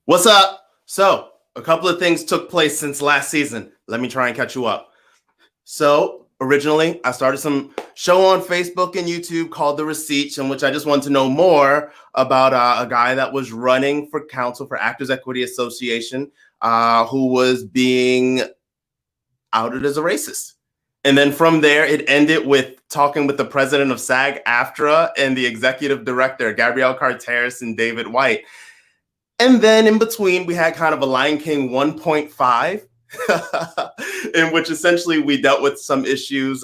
What's up? So, a couple of things took place since last season. Let me try and catch you up. So, originally, I started some show on Facebook and YouTube called The Receipts, in which I just wanted to know more about a guy that was running for council for Actors Equity Association, who was being outed as a racist. And then from there, it ended with talking with the president of SAG-AFTRA and the executive director, Gabrielle Carteris and David White. And then in between, we had kind of a Lion King 1.5, in which essentially we dealt with some issues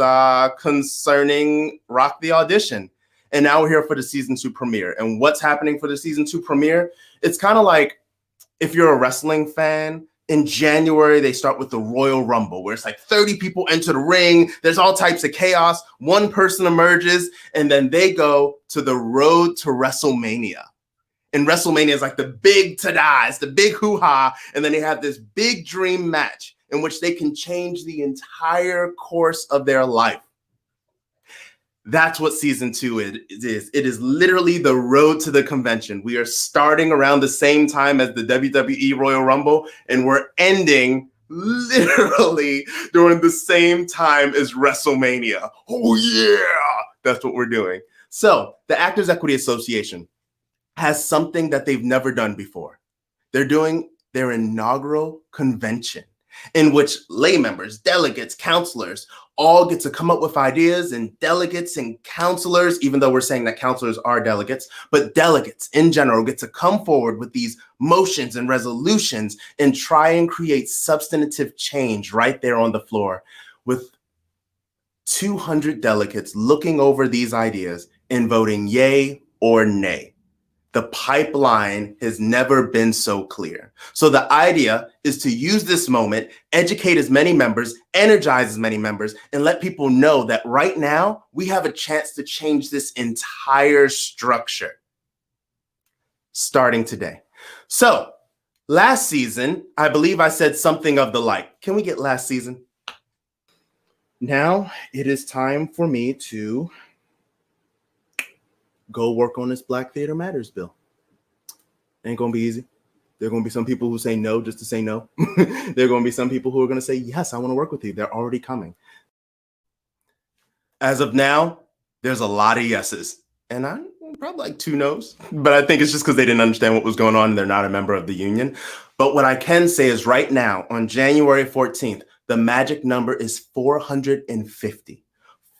concerning Rock the Audition. And now we're here for the season 2 premiere. And what's happening for the season 2 premiere? It's kind of like if you're a wrestling fan, in January, they start with the Royal Rumble, where it's like 30 people enter the ring. There's all types of chaos. One person emerges, and then they go to the road to WrestleMania. And WrestleMania is like the big ta-da, it's the big hoo-ha, and then they have this big dream match in which they can change the entire course of their life. That's what season 2 is. It is literally the road to the convention. We are starting around the same time as the WWE Royal Rumble, and we're ending literally during the same time as WrestleMania. Oh yeah, that's what we're doing. So the Actors Equity Association has something that they've never done before. They're doing their inaugural convention in which lay members, delegates, counselors all get to come up with ideas, and delegates and counselors, even though we're saying that counselors are delegates, but delegates in general get to come forward with these motions and resolutions and try and create substantive change right there on the floor with 200 delegates looking over these ideas and voting yay or nay. The pipeline has never been so clear. So the idea is to use this moment, educate as many members, energize as many members, and let people know that right now we have a chance to change this entire structure starting today. So last season, I believe I said something of the like. Can we get last season? Now it is time for me to go work on this Black Theater Matters bill. Ain't gonna be easy. There are gonna be some people who say no just to say no. There are gonna be some people who are gonna say, yes, I wanna work with you. They're already coming. As of now, there's a lot of yeses. And I'm probably like 2 no's, but I think it's just because they didn't understand what was going on and they're not a member of the union. But what I can say is right now, on January 14th, the magic number is 450.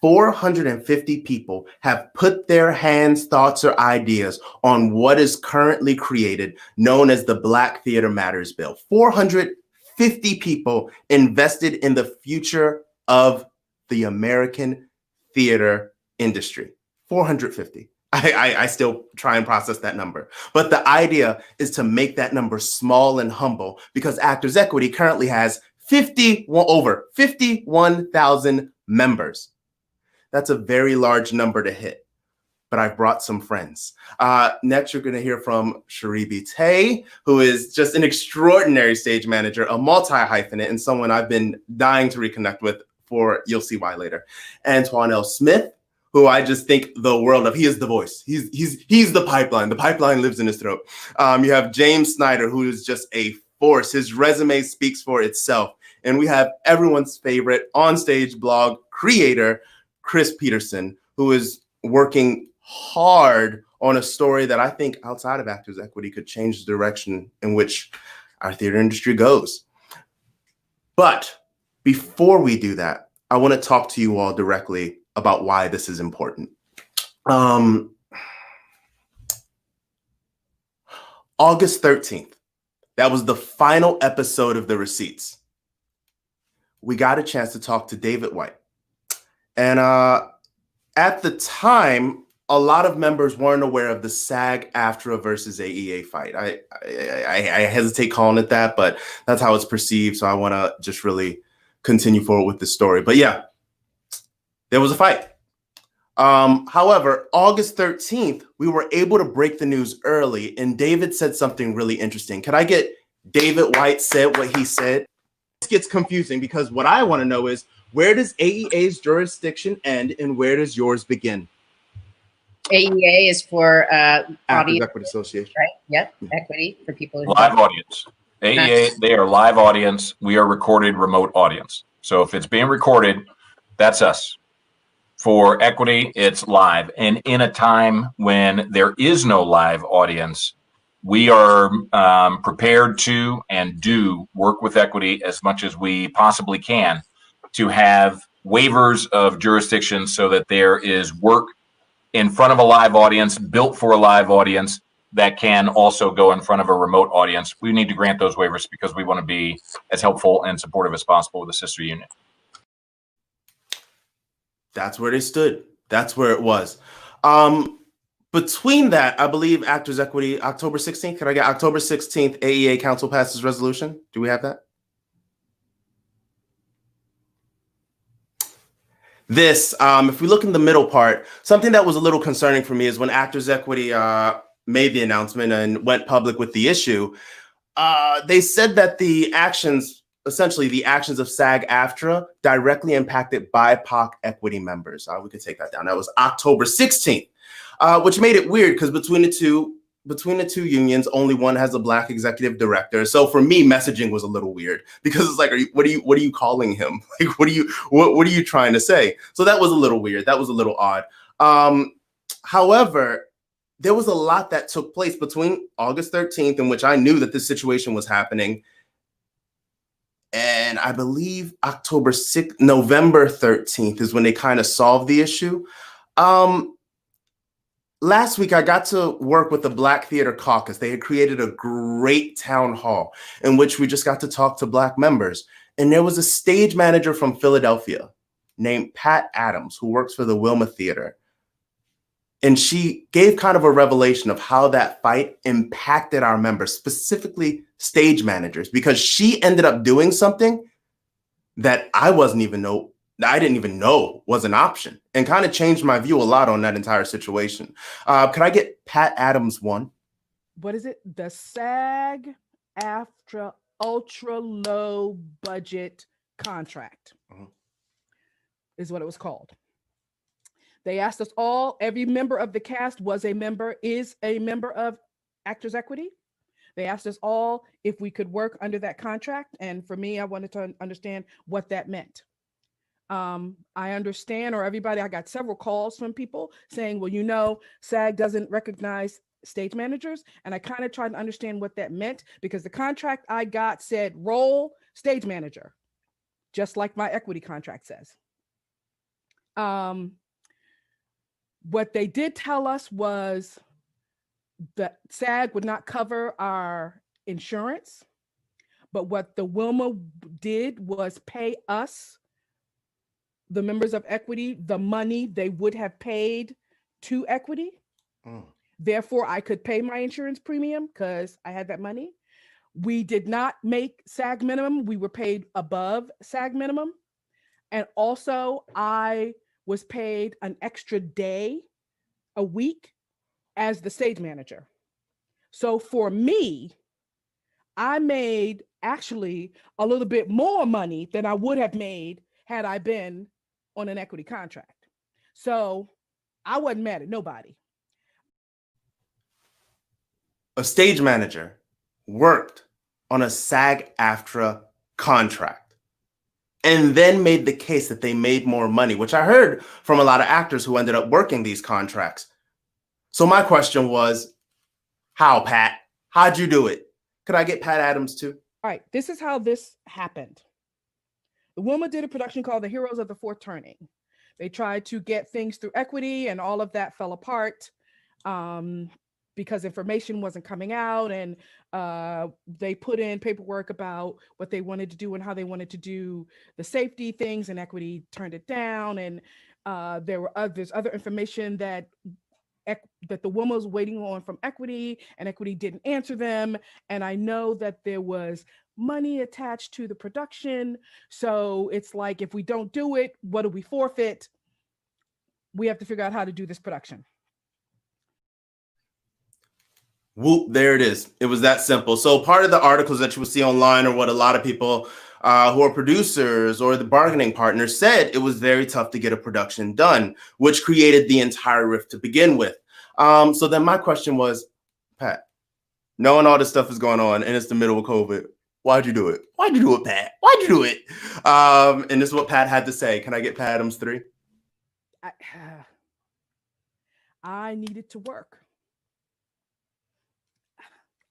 450 people have put their hands, thoughts, or ideas on what is currently created, known as the Black Theater Matters Bill. 450 people invested in the future of the American theater industry. 450. I still try and process that number. But the idea is to make that number small and humble, because Actors Equity currently has over 51,000 members. That's a very large number to hit, but I've brought some friends. Next, you're gonna hear from Sharibi Tay, who is just an extraordinary stage manager, a multi-hyphenate, and someone I've been dying to reconnect with for, you'll see why later. Antoine L. Smith, who I just think the world of. He is the voice. He's the pipeline. The pipeline lives in his throat. You have James Snyder, who is just a force. His resume speaks for itself. And we have everyone's favorite on-stage blog creator, Chris Peterson, who is working hard on a story that I think outside of Actors Equity could change the direction in which our theater industry goes. But before we do that, I want to talk to you all directly about why this is important. August 13th, that was the final episode of The Receipts. We got a chance to talk to David White. And at the time, a lot of members weren't aware of the SAG-AFTRA versus AEA fight. I hesitate calling it that, but that's how it's perceived. So I want to just really continue forward with this story. But yeah, there was a fight. However, August 13th, we were able to break the news early, and David said something really interesting. Could I get David White said what he said? This gets confusing because what I want to know is, where does AEA's jurisdiction end and where does yours begin? AEA is for Actors audience, Equity Association. right? Yep, equity for people who Live audience. AEA, they are live audience. We are recorded remote audience. So if it's being recorded, that's us. For equity, it's live. And in a time when there is no live audience, we are prepared to and do work with equity as much as we possibly can to have waivers of jurisdiction so that there is work in front of a live audience, built for a live audience, that can also go in front of a remote audience. We need to grant those waivers because we want to be as helpful and supportive as possible with the sister union. That's where they stood. That's where it was. Between that, I believe Actors Equity, October 16th. Can I get October 16th, AEA Council passes resolution? Do we have that? This, if we look in the middle part, something that was a little concerning for me is when Actors Equity made the announcement and went public with the issue, they said that the actions, essentially the actions of SAG-AFTRA directly impacted BIPOC equity members. We could take that down. That was October 16th, which made it weird because between the two unions, only one has a Black executive director. So for me, messaging was a little weird because it's like, what are you calling him? Like, what are you trying to say? So that was a little weird. That was a little odd. However, there was a lot that took place between August 13th, in which I knew that this situation was happening, and I believe November 13th is when they kind of solved the issue. Last week, I got to work with the Black Theater Caucus. They had created a great town hall in which we just got to talk to Black members. And there was a stage manager from Philadelphia named Pat Adams, who works for the Wilma Theater. And she gave kind of a revelation of how that fight impacted our members, specifically stage managers, because she ended up doing something that I didn't even know was an option, and kind of changed my view a lot on that entire situation. Could I get Pat Adams one? What is it? The SAG-AFTRA ultra low budget contract is what it was called. They asked us all, every member of the cast is a member of Actors Equity. They asked us all if we could work under that contract. And for me, I wanted to understand what that meant. I understand, or everybody, I got several calls from people saying, well, SAG doesn't recognize stage managers. And I kind of tried to understand what that meant, because the contract I got said role stage manager, just like my equity contract says. What they did tell us was that SAG would not cover our insurance, but what the Wilma did was pay us, the members of equity, the money they would have paid to equity. Therefore, I could pay my insurance premium because I had that money. We did not make SAG minimum. We were paid above SAG minimum. And also, I was paid an extra day a week as the stage manager. So for me, I made actually a little bit more money than I would have made had I been on an equity contract. So I wasn't mad at nobody. A stage manager worked on a SAG-AFTRA contract and then made the case that they made more money, which I heard from a lot of actors who ended up working these contracts. So my question was, how, Pat? How'd you do it? Could I get Pat Adams too? All right, this is how this happened. The Wilma did a production called The Heroes of the Fourth Turning. They tried to get things through equity, and all of that fell apart because information wasn't coming out, and they put in paperwork about what they wanted to do and how they wanted to do the safety things, and equity turned it down. And there's other information that the Wilma was waiting on from equity, and equity didn't answer them. And I know that there was money attached to the production. So it's like, if we don't do it, what do we forfeit? We have to figure out how to do this production. Whoop, there it is. It was that simple. So part of the articles that you will see online, or what a lot of people who are producers or the bargaining partners, said it was very tough to get a production done, which created the entire rift to begin with. So then my question was, Pat, knowing all this stuff is going on and it's the middle of COVID, why'd you do it? Why'd you do it, Pat? Why'd you do it? And this is what Pat had to say. Can I get Pat Adams 3? I needed to work.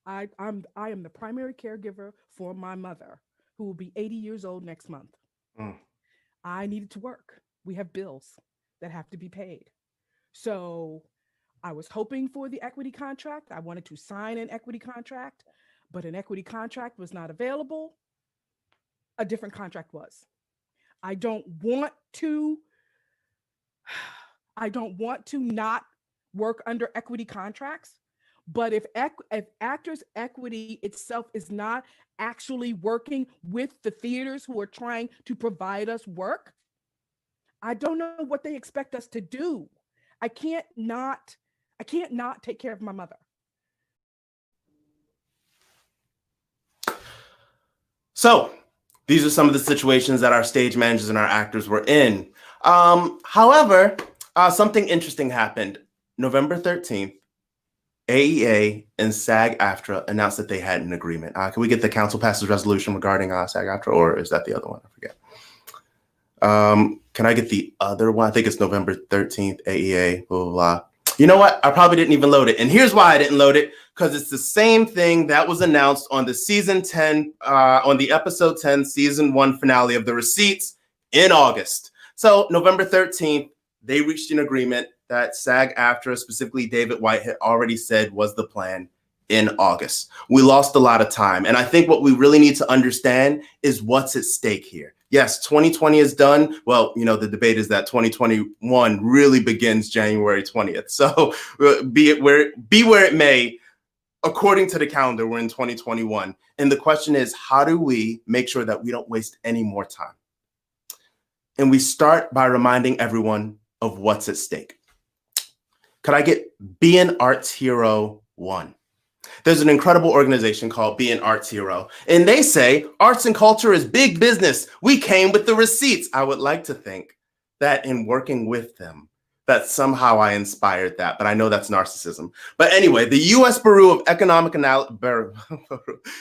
I am the primary caregiver for my mother, who will be 80 years old next month. I needed to work. We have bills that have to be paid. So I was hoping for the equity contract. I wanted to sign an equity contract, but an equity contract was not available. A different contract was. I don't want to not work under equity contracts, but if Actors Equity itself is not actually working with the theaters who are trying to provide us work, I don't know what they expect us to do. I can't not take care of my mother. So these are some of the situations that our stage managers and our actors were in. However, something interesting happened. November 13th, AEA and SAG-AFTRA announced that they had an agreement. Can we get the council passes resolution regarding SAG-AFTRA, or is that the other one? I forget. Can I get the other one? I think it's November 13th, AEA, blah, blah, blah. You know what? I probably didn't even load it. And here's why I didn't load it, because it's the same thing that was announced on the season 10, on the episode 10, season 1 finale of The Receipts in August. So November 13th, they reached an agreement that SAG-AFTRA, specifically David White, had already said was the plan in August. We lost a lot of time. And I think what we really need to understand is what's at stake here. Yes, 2020 is done. Well, you know, the debate is that 2021 really begins January 20th. So be where it may, according to the calendar, we're in 2021. And the question is, how do we make sure that we don't waste any more time? And we start by reminding everyone of what's at stake. Could I get Be an Arts Hero 1? There's an incredible organization called Be an Arts Hero, and they say arts and culture is big business. We came with the receipts. I would like to think that in working with them, that somehow I inspired that, but I know that's narcissism. But anyway, the U.S. Bureau of Economic Analysis,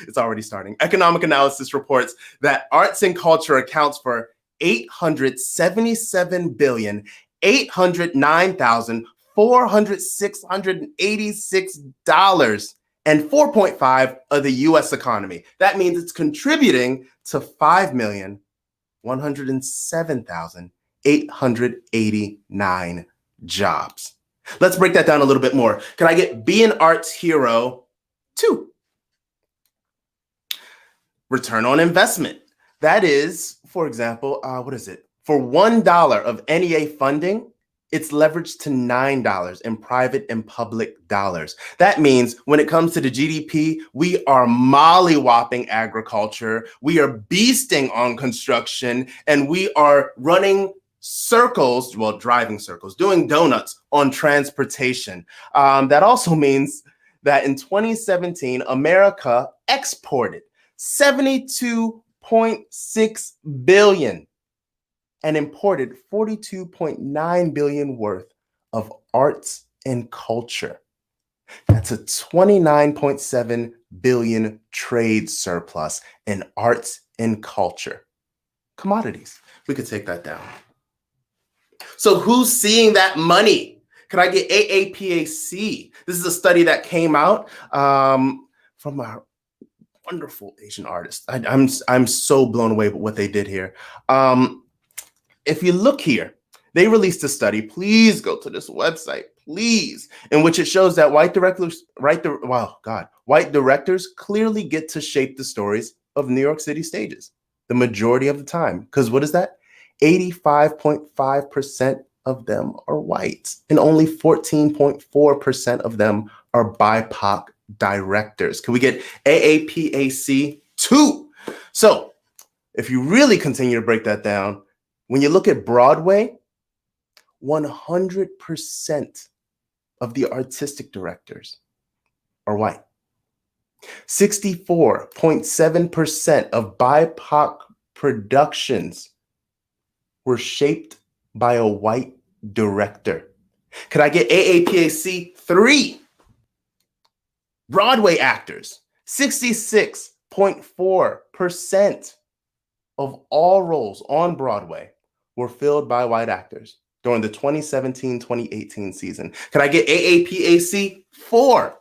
it's already starting. Economic Analysis reports that arts and culture accounts for $877,809,686 and 4.5 of the U.S. economy. That means it's contributing to 5,107,889 jobs. Let's break that down a little bit more. Can I get Be an Arts Hero 2? Return on investment. That is, for example, what is it? For $1 of NEA funding, it's leveraged to $9 in private and public dollars. That means when it comes to the GDP, we are mollywhopping agriculture, we are beasting on construction, and we are running circles, well, driving circles, doing donuts on transportation. That also means that in 2017, America exported $72.6 billion and imported $42.9 billion worth of arts and culture. That's a $29.7 billion trade surplus in arts and culture. Commodities, we could take that down. So who's seeing that money? Could I get AAPAC? This is a study that came out from our wonderful Asian artist. I'm so blown away with what they did here. If you look here, they released a study. Please go to this website, please, in which it shows that white directors clearly get to shape the stories of New York City stages the majority of the time. Because what is that? 85.5% of them are white, and only 14.4% of them are BIPOC directors. Can we get AAPAC 2? So if you really continue to break that down, when you look at Broadway, 100% of the artistic directors are white. 64.7% of BIPOC productions were shaped by a white director. Could I get AAPAC 3? Broadway actors, 66.4% of all roles on Broadway were filled by white actors during the 2017-2018 season. Could I get AAPAC 4?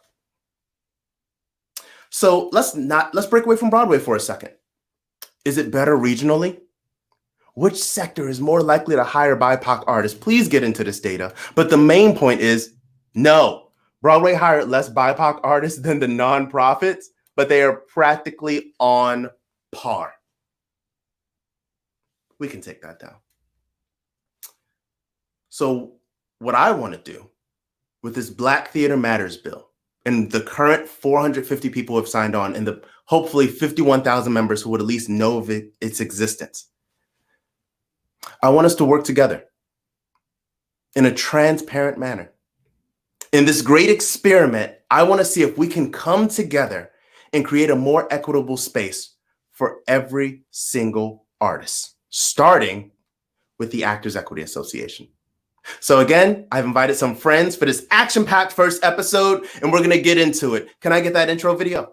So let's break away from Broadway for a second. Is it better regionally? Which sector is more likely to hire BIPOC artists? Please get into this data. But the main point is no. Broadway hired less BIPOC artists than the nonprofits, but they are practically on par. We can take that down. So what I want to do with this Black Theater Matters bill and the current 450 people who have signed on and the hopefully 51,000 members who would at least know of its existence, I want us to work together in a transparent manner. In this great experiment, I want to see if we can come together and create a more equitable space for every single artist, starting with the Actors Equity Association. So again, I've invited some friends for this action-packed first episode, and we're going to get into it. Can I get that intro video?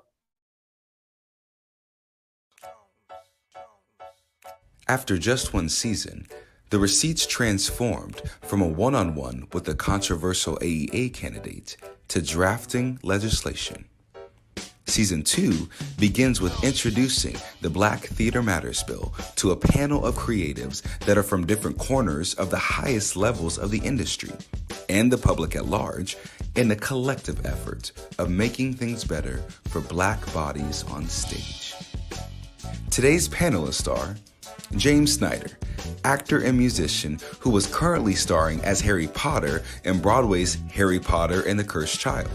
After just one season, the receipts transformed from a one-on-one with a controversial AEA candidate to drafting legislation. Season 2 begins with introducing the Black Theater Matters bill to a panel of creatives that are from different corners of the highest levels of the industry and the public at large in a collective effort of making things better for Black bodies on stage. Today's panelists are James Snyder, actor and musician who was currently starring as Harry Potter in Broadway's Harry Potter and the Cursed Child.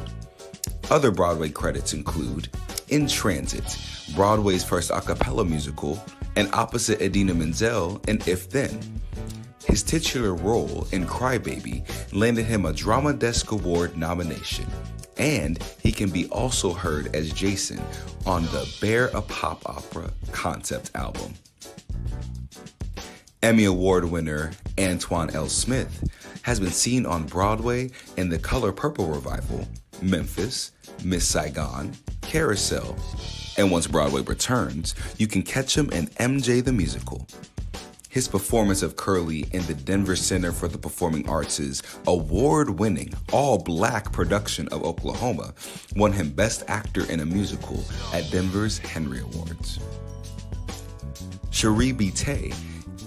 Other Broadway credits include In Transit, Broadway's first a cappella musical, and opposite Idina Menzel in If Then. His titular role in Crybaby landed him a Drama Desk Award nomination, and he can be also heard as Jason on the Bear a Pop Opera concept album. Emmy Award winner Antoine L. Smith has been seen on Broadway in The Color Purple revival, Memphis, Miss Saigon, Carousel, and once Broadway returns, you can catch him in MJ the Musical. His performance of Curly in the Denver Center for the Performing Arts' award-winning all-Black production of Oklahoma won him Best Actor in a Musical at Denver's Henry Awards. Cherie Bite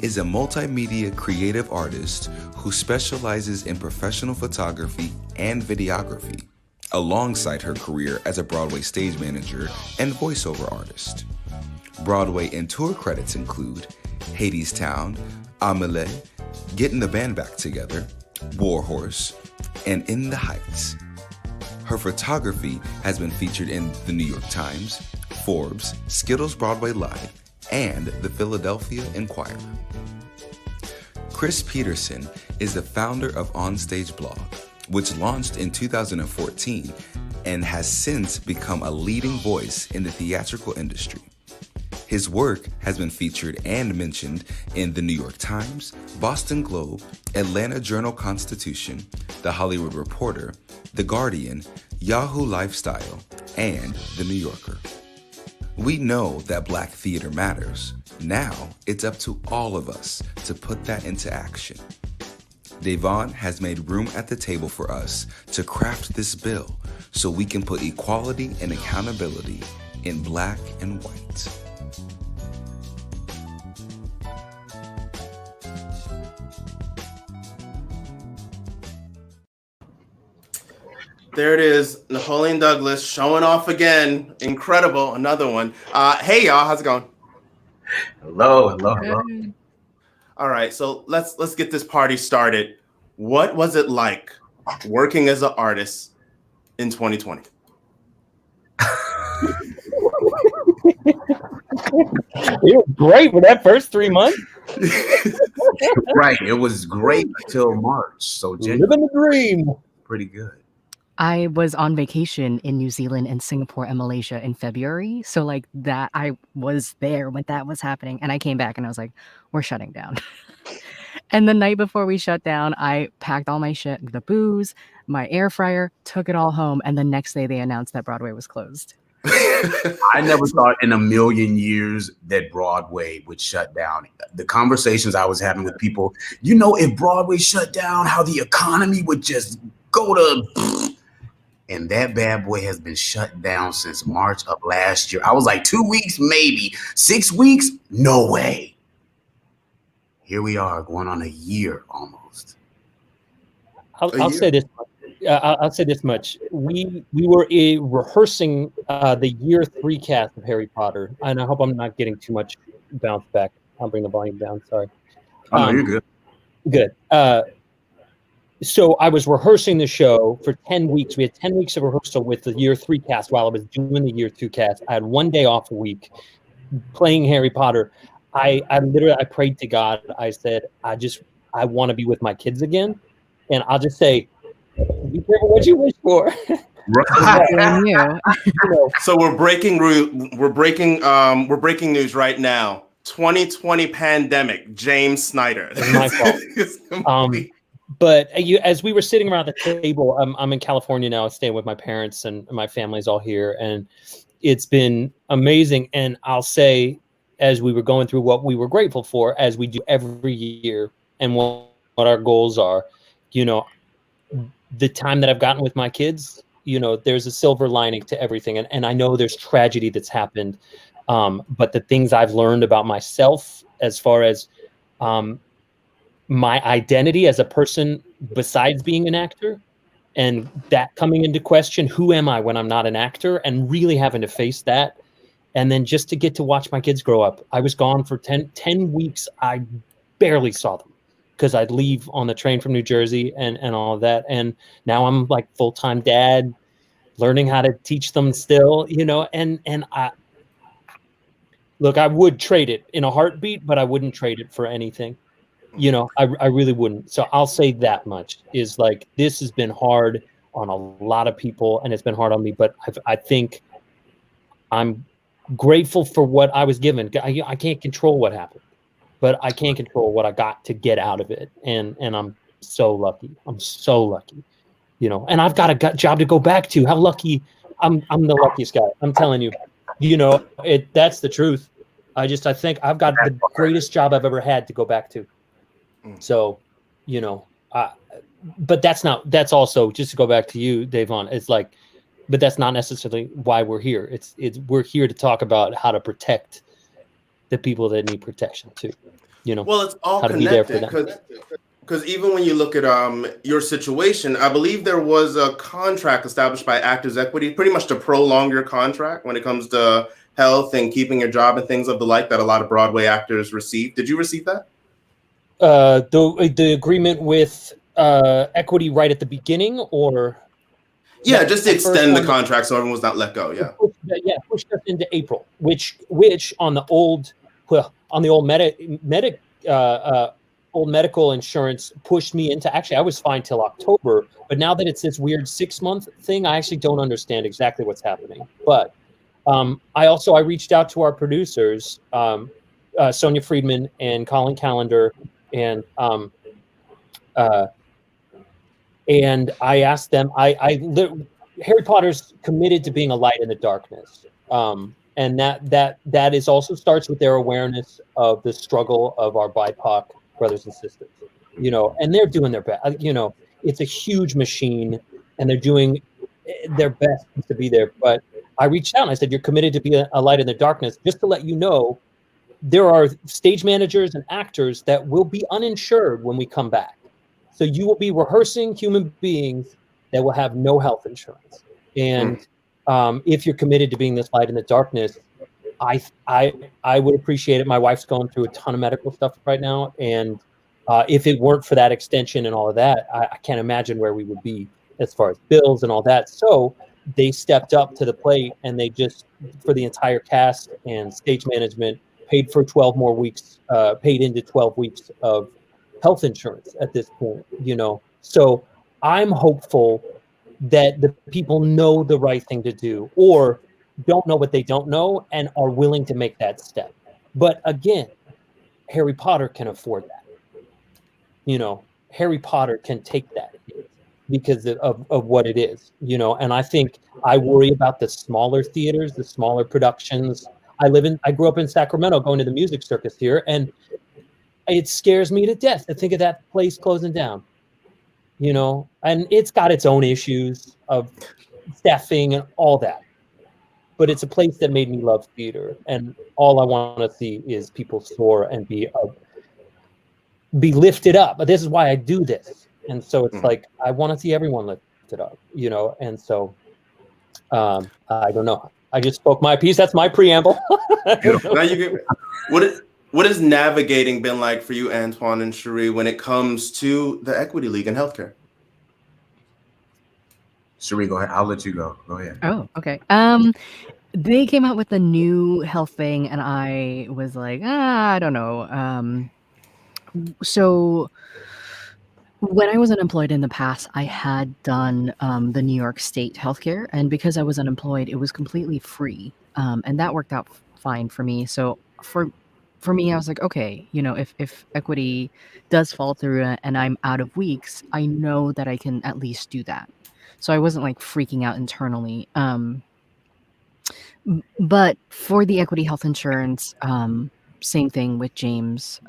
is a multimedia creative artist who specializes in professional photography and videography, alongside her career as a Broadway stage manager and voiceover artist. Broadway and tour credits include Hadestown, Amelie, Getting the Band Back Together, Warhorse, and In the Heights. Her photography has been featured in The New York Times, Forbes, Skittles Broadway Live, and the Philadelphia Inquirer. Chris Peterson is the founder of Onstage Blog, which launched in 2014 and has since become a leading voice in the theatrical industry. His work has been featured and mentioned in The New York Times, Boston Globe, Atlanta Journal-Constitution, The Hollywood Reporter, The Guardian, Yahoo Lifestyle, and The New Yorker. We know that Black theater matters. Now it's up to all of us to put that into action. Davon has made room at the table for us to craft this bill so we can put equality and accountability in Black and white. There it is, Napoleon Douglas showing off again. Incredible, another one. Hey y'all, how's it going? Hello. All right, so let's get this party started. What was it like working as an artist in 2020? It was great for that first 3 months. Right, it was great until March. So living the dream. Pretty good. I was on vacation in New Zealand and Singapore and Malaysia in February. So like that, I was there when that was happening. And I came back and I was like, we're shutting down. And the night before we shut down, I packed all my shit, the booze, my air fryer, took it all home. And the next day they announced that Broadway was closed. I never thought in a million years that Broadway would shut down. The conversations I was having with people, if Broadway shut down, how the economy would just go to... And that bad boy has been shut down since March of last year. I was like, 2 weeks, maybe. 6 weeks? No way. Here we are, going on a year almost. I'll say this. I'll say this much. We were rehearsing the year 3 cast of Harry Potter, and I hope I'm not getting too much bounce back. I'll bring the volume down. Sorry. Oh, no, you're good. Good. So I was rehearsing the show for 10 weeks. We had 10 weeks of rehearsal with the year 3 cast while I was doing the year 2 cast. I had 1 day off a week playing Harry Potter. I literally prayed to God. I said, I want to be with my kids again. And I'll just say, be careful what you wish for. So we're breaking news right now. 2020 pandemic, James Snyder. It's my fault. But as we were sitting around the table, I'm in California now, staying with my parents, and my family's all here, and it's been amazing. And I'll say, as we were going through what we were grateful for, as we do every year, and what our goals are, the time that I've gotten with my kids, there's a silver lining to everything. And I know there's tragedy that's happened, but the things I've learned about myself, as far as my identity as a person besides being an actor, and that coming into question, who am I when I'm not an actor, and really having to face that. And then just to get to watch my kids grow up. I was gone for 10 weeks. I barely saw them because I'd leave on the train from New Jersey and all of that. And now I'm like full-time dad, learning how to teach them still, and I would trade it in a heartbeat, but I wouldn't trade it for anything. I really wouldn't. So I'll say that much is like, this has been hard on a lot of people, and it's been hard on me, but I think I'm grateful for what I was given. I can't control what happened, but I can control what I got to get out of it. And I'm so lucky. I'm so lucky, and I've got a job to go back to. How lucky. I'm the luckiest guy. I'm telling you, that's the truth. I think I've got the greatest job I've ever had to go back to. So, but that's also, just to go back to you, Davon, it's like, but that's not necessarily why we're here. It's we're here to talk about how to protect the people that need protection too. Well, it's all connected, because even when you look at your situation, I believe there was a contract established by Actors Equity, pretty much to prolong your contract when it comes to health and keeping your job and things of the like that a lot of Broadway actors receive. Did you receive that? The agreement with Equity right at the beginning, or just to extend the contract so everyone was not let go. Pushed us into April, which on the old old medical insurance pushed me into, actually I was fine till October, but now that it's this weird 6-month thing, I actually don't understand exactly what's happening. But I reached out to our producers, Sonia Friedman and Colin Callender, and I asked them, Harry Potter's committed to being a light in the darkness. And that is also starts with their awareness of the struggle of our BIPOC brothers and sisters, and they're doing their best. It's a huge machine, and they're doing their best to be there. But I reached out and I said, you're committed to be a light in the darkness. Just to let you know, there are stage managers and actors that will be uninsured when we come back. So you will be rehearsing human beings that will have no health insurance. And if you're committed to being this light in the darkness, I would appreciate it. My wife's going through a ton of medical stuff right now. And if it weren't for that extension and all of that, I can't imagine where we would be as far as bills and all that. So they stepped up to the plate, and they just, for the entire cast and stage management, paid for 12 more weeks, paid into 12 weeks of health insurance at this point, So I'm hopeful that the people know the right thing to do, or don't know what they don't know and are willing to make that step. But again, Harry Potter can afford that. You know, Harry Potter can take that hit because of what it is, you know. And I think I worry about the smaller theaters, the smaller productions. I grew up in Sacramento, going to the music circus here, and it scares me to death to think of that place closing down, you know. And it's got its own issues of staffing and all that, but it's a place that made me love theater, and all I want to see is people soar and be lifted up. But this is why I do this, and so it's like I want to see everyone lifted up, you know. And so I don't know. I just spoke my piece. That's my preamble. Now what has navigating been like for you, Antoine and Cherie, when it comes to the Equity League in healthcare? Cherie, go ahead. I'll let you go. Go ahead. Oh, okay. They came out with a new health thing, and I was like, I don't know. So when I was unemployed in the past, I had done the New York State healthcare, and because I was unemployed, it was completely free, and that worked out fine for me. So for me, I was like, okay, you know, if equity does fall through and I'm out of weeks, I know that I can at least do that. So I wasn't like freaking out internally. But for the equity health insurance, same thing with James.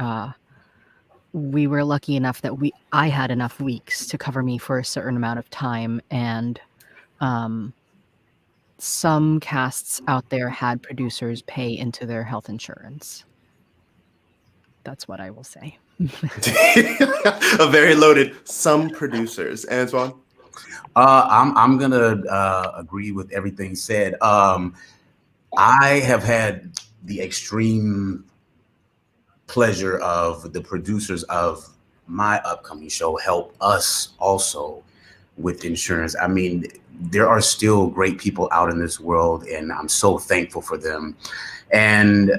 We were lucky enough that I had enough weeks to cover me for a certain amount of time, and some casts out there had producers pay into their health insurance. That's what I will say. A very loaded some producers. Antoine? I'm gonna agree with everything said. I have had the extreme pleasure of the producers of my upcoming show help us also with insurance. I mean, there are still great people out in this world, and I'm so thankful for them. And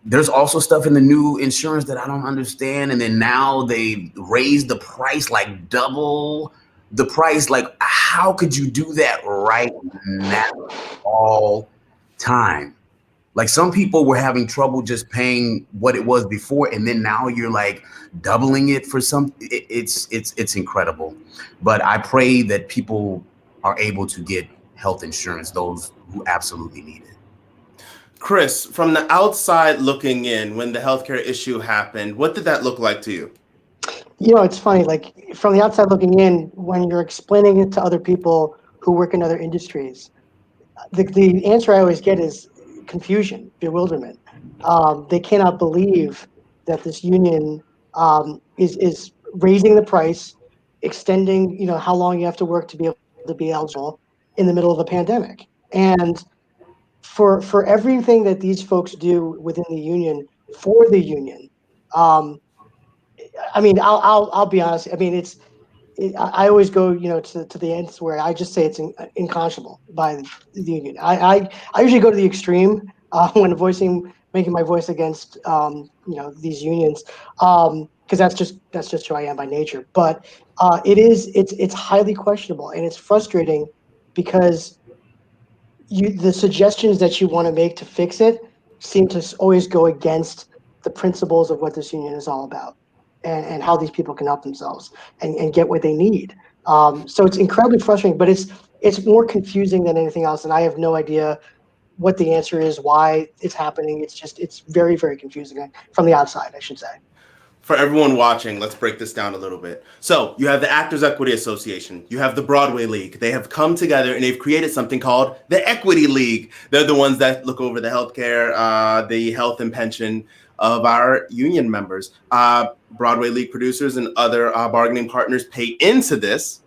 there's also stuff in the new insurance that I don't understand. And then now they raised the price, like double the price. Like, how could you do that right now all time? Like, some people were having trouble just paying what it was before, and then now you're like doubling it for some. It's incredible. But I pray that people are able to get health insurance, those who absolutely need it. Chris, from the outside looking in, when the healthcare issue happened, what did that look like to you? You know, it's funny, like from the outside looking in, when you're explaining it to other people who work in other industries, the answer I always get is confusion, bewilderment. They cannot believe that this union is raising the price, extending, you know, how long you have to work to be able to be eligible in the middle of a pandemic. And for everything that these folks do within the union for the union, I mean, I'll be honest. I mean, I always go, you know, to the ends where I just say it's unconscionable by the union. I usually go to the extreme when making my voice against you know, these unions, because that's just who I am by nature. But it's highly questionable, and it's frustrating because the suggestions that you want to make to fix it seem to always go against the principles of what this union is all about, and how these people can help themselves and get what they need. So it's incredibly frustrating, but it's more confusing than anything else, and I have no idea what the answer is, why it's happening. It's very, very confusing from the outside, I should say. For everyone watching, let's break this down a little bit. So you have the Actors Equity Association, you have the Broadway League. They have come together and they've created something called the Equity League. They're the ones that look over the healthcare, the health and pension of our union members. Broadway League producers and other bargaining partners pay into this.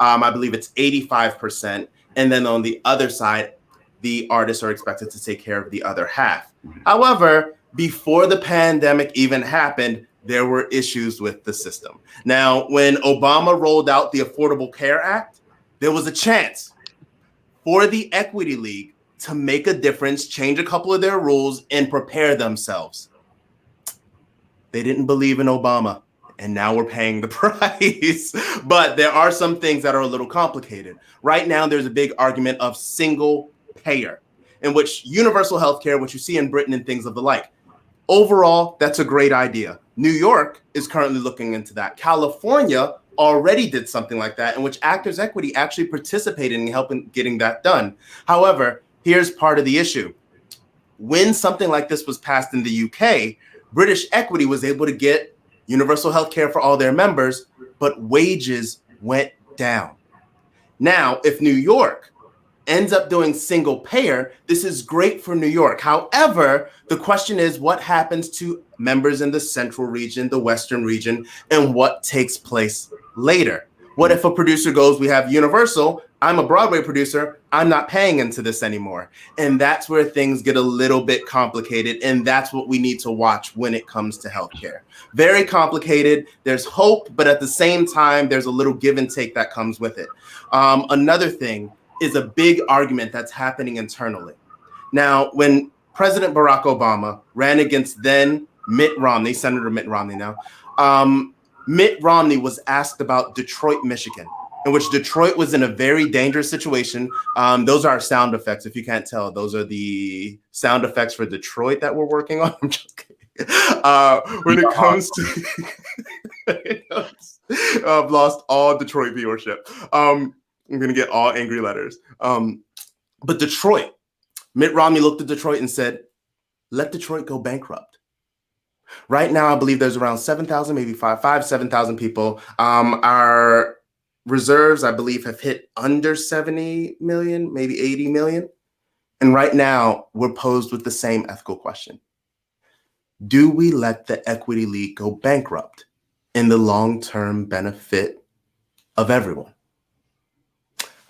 I believe it's 85%. And then on the other side, the artists are expected to take care of the other half. However, before the pandemic even happened, there were issues with the system. Now, when Obama rolled out the Affordable Care Act, there was a chance for the Equity League to make a difference, change a couple of their rules, and prepare themselves. They didn't believe in Obama. and now we're paying the price. But there are some things that are a little complicated. Right now, there's a big argument of single payer, in which universal healthcare, which you see in Britain and things of the like. Overall, that's a great idea. New York is currently looking into that. California already did something like that, in which Actors Equity actually participated in helping getting that done. However, here's part of the issue. When something like this was passed in the UK, British Equity was able to get universal health care for all their members, but wages went down. Now, if New York ends up doing single payer, this is great for New York. However, the question is what happens to members in the central region, the western region, and what takes place later? What if a producer goes, we have Universal, I'm a Broadway producer, I'm not paying into this anymore. And that's where things get a little bit complicated. And that's what we need to watch when it comes to healthcare. Very complicated. There's hope, but at the same time, there's a little give and take that comes with it. Another thing is a big argument that's happening internally. Now, when President Barack Obama ran against then Mitt Romney, Senator Mitt Romney now, Mitt Romney was asked about Detroit, Michigan, in which Detroit was in a very dangerous situation. Those are our sound effects. If you can't tell, those are the sound effects for Detroit that we're working on. I'm just kidding. When it comes to, I've lost all Detroit viewership. I'm going to get all angry letters. But Detroit, Mitt Romney looked at Detroit and said, let Detroit go bankrupt. Right now, I believe there's around 7,000, maybe 7,000 people. Our reserves, I believe, have hit under 70 million, maybe 80 million. And right now, we're posed with the same ethical question. Do we let the Equity League go bankrupt in the long-term benefit of everyone?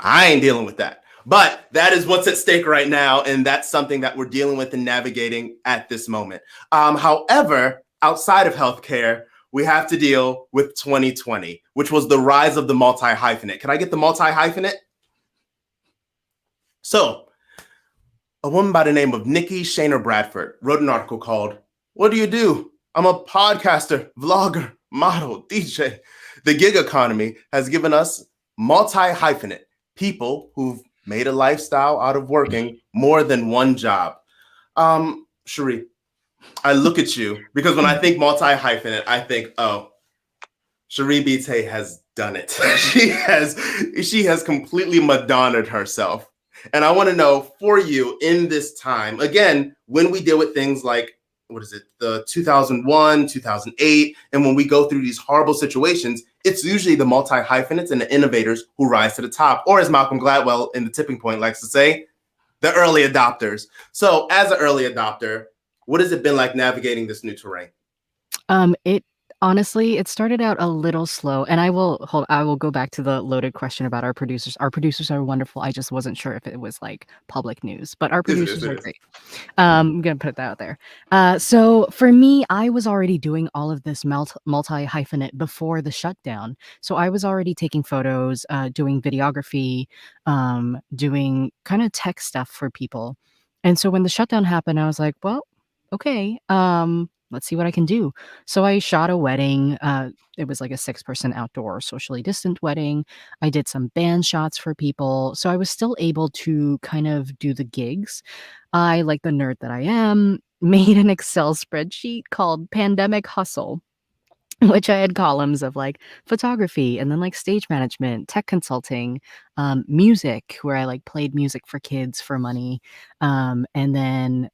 I ain't dealing with that. But that is what's at stake right now, and that's something that we're dealing with and navigating at this moment. However, outside of healthcare, we have to deal with 2020, which was the rise of the multi-hyphenate. Can I get the multi-hyphenate? So, a woman by the name of Nikki Shaner Bradford wrote an article called, "What do you do? I'm a podcaster, vlogger, model, DJ. The gig economy has given us multi-hyphenate, people who've made a lifestyle out of working more than one job." Cherie, I look at you because when I think multi-hyphenate, I think, oh, Cherie Bite has done it. She has completely Madonna'd herself. And I want to know for you in this time, again, when we deal with things like, what is it, the 2001, 2008, and when we go through these horrible situations, it's usually the multi-hyphenates and the innovators who rise to the top, or as Malcolm Gladwell in The Tipping Point likes to say, the early adopters. So as an early adopter, what has it been like navigating this new terrain? It honestly, it started out a little slow, and I will go back to the loaded question about our producers. Our producers are wonderful. I just wasn't sure if it was like public news, but our producers are great. I'm gonna put that out there. So for me, I was already doing all of this multi-hyphenate before the shutdown. So I was already taking photos, doing videography, doing kind of tech stuff for people. And so when the shutdown happened, I was like, well, okay, let's see what I can do. So I shot a wedding. It was like a 6-person outdoor socially distant wedding. I did some band shots for people. So I was still able to kind of do the gigs. I, like the nerd that I am, made an Excel spreadsheet called Pandemic Hustle, which I had columns of like photography and then like stage management, tech consulting, music, where I like played music for kids for money, and then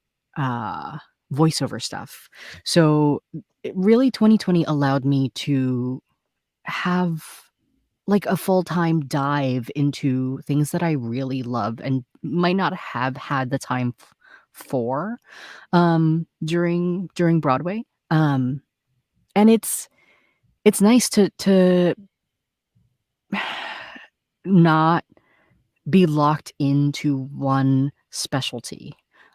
voiceover stuff. So really 2020 allowed me to have like a full-time dive into things that I really love and might not have had the time for during Broadway. And it's nice to not be locked into one specialty.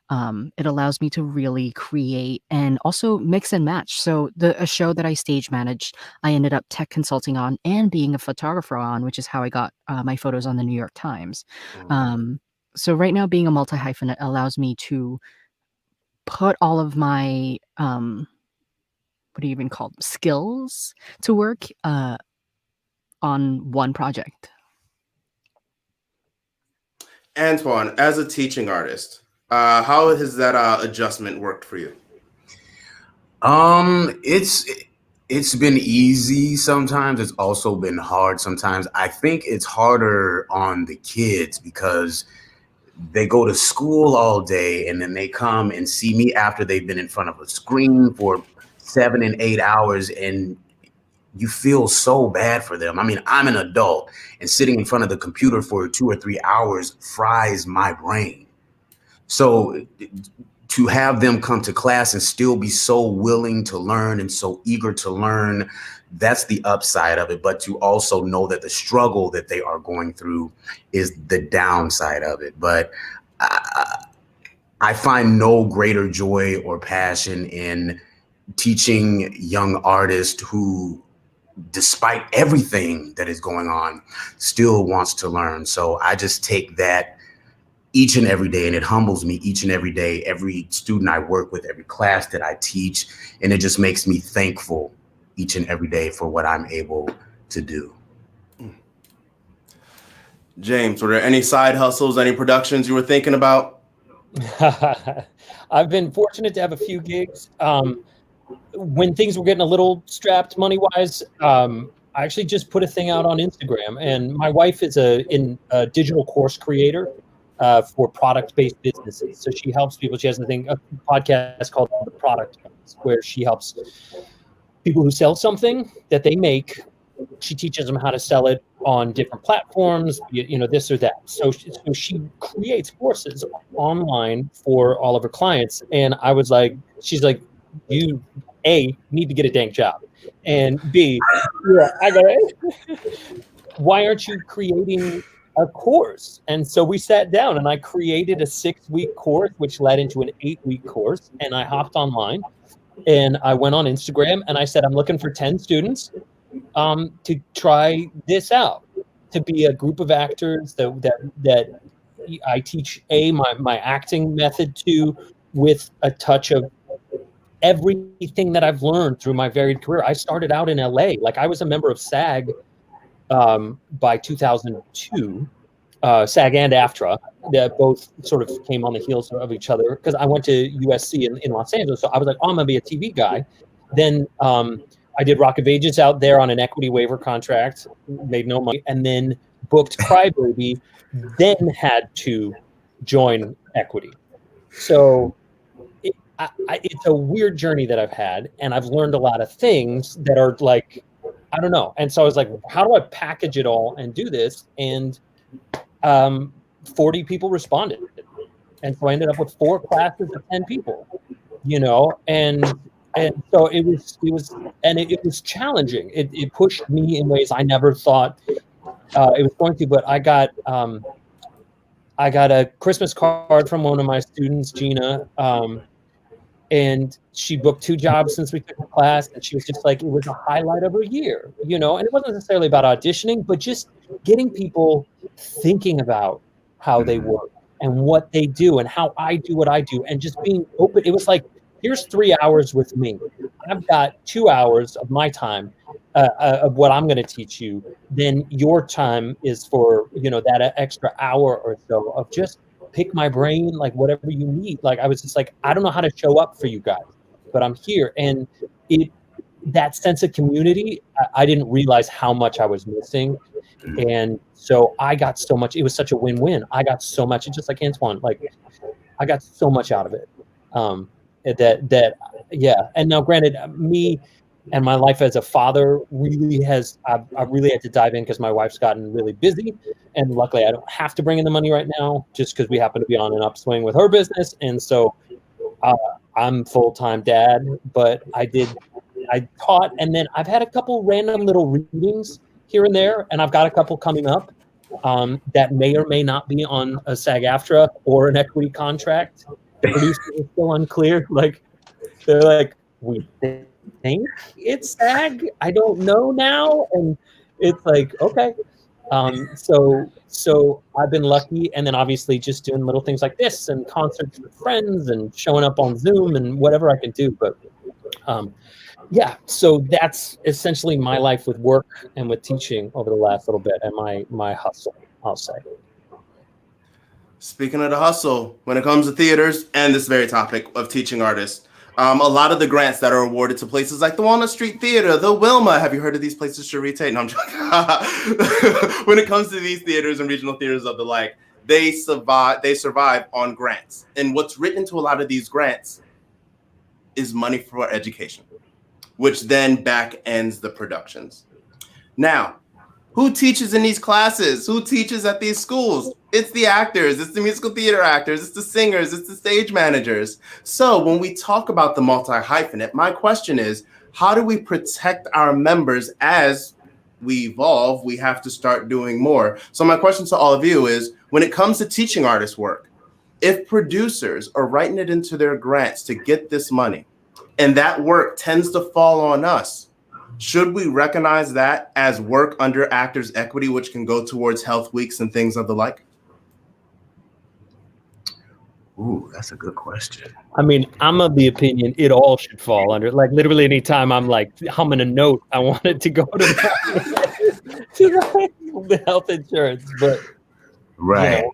It allows me to really create and also mix and match. So a show that I stage managed, I ended up tech consulting on and being a photographer on, which is how I got my photos on the New York Times. So right now being a multi-hyphenate allows me to put all of my what do you even call them, skills to work on one project. Antoine, as a teaching artist, how has that adjustment worked for you? It's been easy sometimes. It's also been hard sometimes. I think it's harder on the kids because they go to school all day and then they come and see me after they've been in front of a screen for 7 and 8 hours, and you feel so bad for them. I mean, I'm an adult, and sitting in front of the computer for 2 or 3 hours fries my brain. So to have them come to class and still be so willing to learn and so eager to learn, that's the upside of it. But to also know that the struggle that they are going through is the downside of it. But I find no greater joy or passion in teaching young artists who, despite everything that is going on, still wants to learn. So I just take that each and every day, and it humbles me each and every day, every student I work with, every class that I teach, and it just makes me thankful each and every day for what I'm able to do. James, were there any side hustles, any productions you were thinking about? I've been fortunate to have a few gigs. When things were getting a little strapped money-wise, I actually just put a thing out on Instagram, and my wife is a digital course creator for product-based businesses. So she helps people. She has a podcast called The Product, where she helps people who sell something that they make. She teaches them how to sell it on different platforms, this or that. So she creates courses online for all of her clients. And I was like, she's like, you, A, need to get a dang job. And B, yeah, I got it. Why aren't you creating a course? And so we sat down and I created a 6-week course, which led into an 8-week course. And I hopped online and I went on Instagram and I said, I'm looking for 10 students to try this out, to be a group of actors that I teach my acting method to, with a touch of everything that I've learned through my varied career. I started out in LA. Like, I was a member of SAG by 2002, SAG and AFTRA, that both sort of came on the heels of each other, because I went to USC in Los Angeles. So I was like, oh, I'm gonna be a TV guy. Then I did Rock of Ages out there on an equity waiver contract, made no money, and then booked Crybaby, then had to join equity. So it's a weird journey that I've had, and I've learned a lot of things that are like, I don't know. And so I was like, how do I package it all and do this? And 40 people responded. And so I ended up with 4 classes of 10 people, and so it was challenging. It pushed me in ways I never thought it was going to. But I got a Christmas card from one of my students, Gina, and she booked 2 jobs since we took the class, and she was just like, it was a highlight of her year, And it wasn't necessarily about auditioning, but just getting people thinking about how they work and what they do and how I do what I do, and just being open. It was like, here's 3 hours with me. I've got 2 hours of my time of what I'm going to teach you. Then your time is for, that extra hour or so of just pick my brain, like whatever you need. Like, I was just like, I don't know how to show up for you guys, but I'm here. And that sense of community, I didn't realize how much I was missing. And so I got so much. It was such a win-win. I got so much. It's just like Antoine, like I got so much out of it. And now, granted, me and my life as a father really has, I really had to dive in because my wife's gotten really busy, and luckily I don't have to bring in the money right now, just because we happen to be on an upswing with her business. And so I'm full-time dad, but I taught, and then I've had a couple random little readings here and there, and I've got a couple coming up that may or may not be on a SAG-AFTRA or an equity contract. The producers are still unclear. Like, they're like, we think it's SAG. I don't know now. And it's like, okay. So I've been lucky. And then obviously just doing little things like this and concerts with friends and showing up on Zoom and whatever I can do. But Yeah, so that's essentially my life with work and with teaching over the last little bit, and my hustle, I'll say. Speaking of the hustle, when it comes to theaters and this very topic of teaching artists, a lot of the grants that are awarded to places like the Walnut Street Theater, the Wilma, have you heard of these places, Sharite? No, I'm joking. When it comes to these theaters and regional theaters of the like, they survive on grants. And what's written into a lot of these grants is money for education, which then back ends the productions. Now, who teaches in these classes? Who teaches at these schools? It's the actors, it's the musical theater actors, it's the singers, it's the stage managers. So when we talk about the multi-hyphenate, my question is, how do we protect our members as we evolve? We have to start doing more. So my question to all of you is, when it comes to teaching artist work, if producers are writing it into their grants to get this money, and that work tends to fall on us, should we recognize that as work under Actors Equity, which can go towards health weeks and things of the like? Ooh, that's a good question. I mean, I'm of the opinion it all should fall under. Like literally, anytime I'm like humming a note, I want it to go to the health insurance. But right,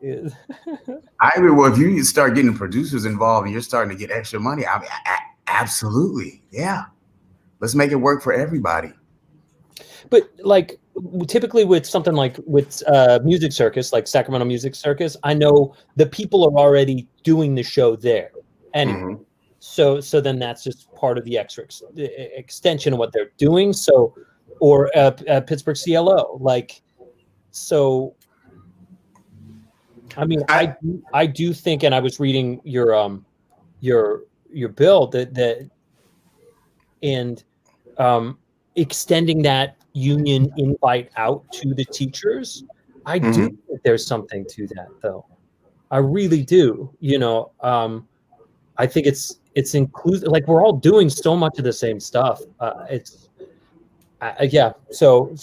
you know, I agree. Well, if you start getting producers involved and you're starting to get extra money, I mean, absolutely, yeah. Let's make it work for everybody. But like typically with something like with Music Circus, like Sacramento Music Circus, I know the people are already doing the show there anyway. So then that's just part of the extra extension of what they're doing. So, or Pittsburgh CLO, like, so. I mean, I do think, and I was reading your bill that and extending that union invite out to the teachers. I do think there's something to that, though. I really do. You know, I think it's inclusive. Like we're all doing so much of the same stuff. Yeah. So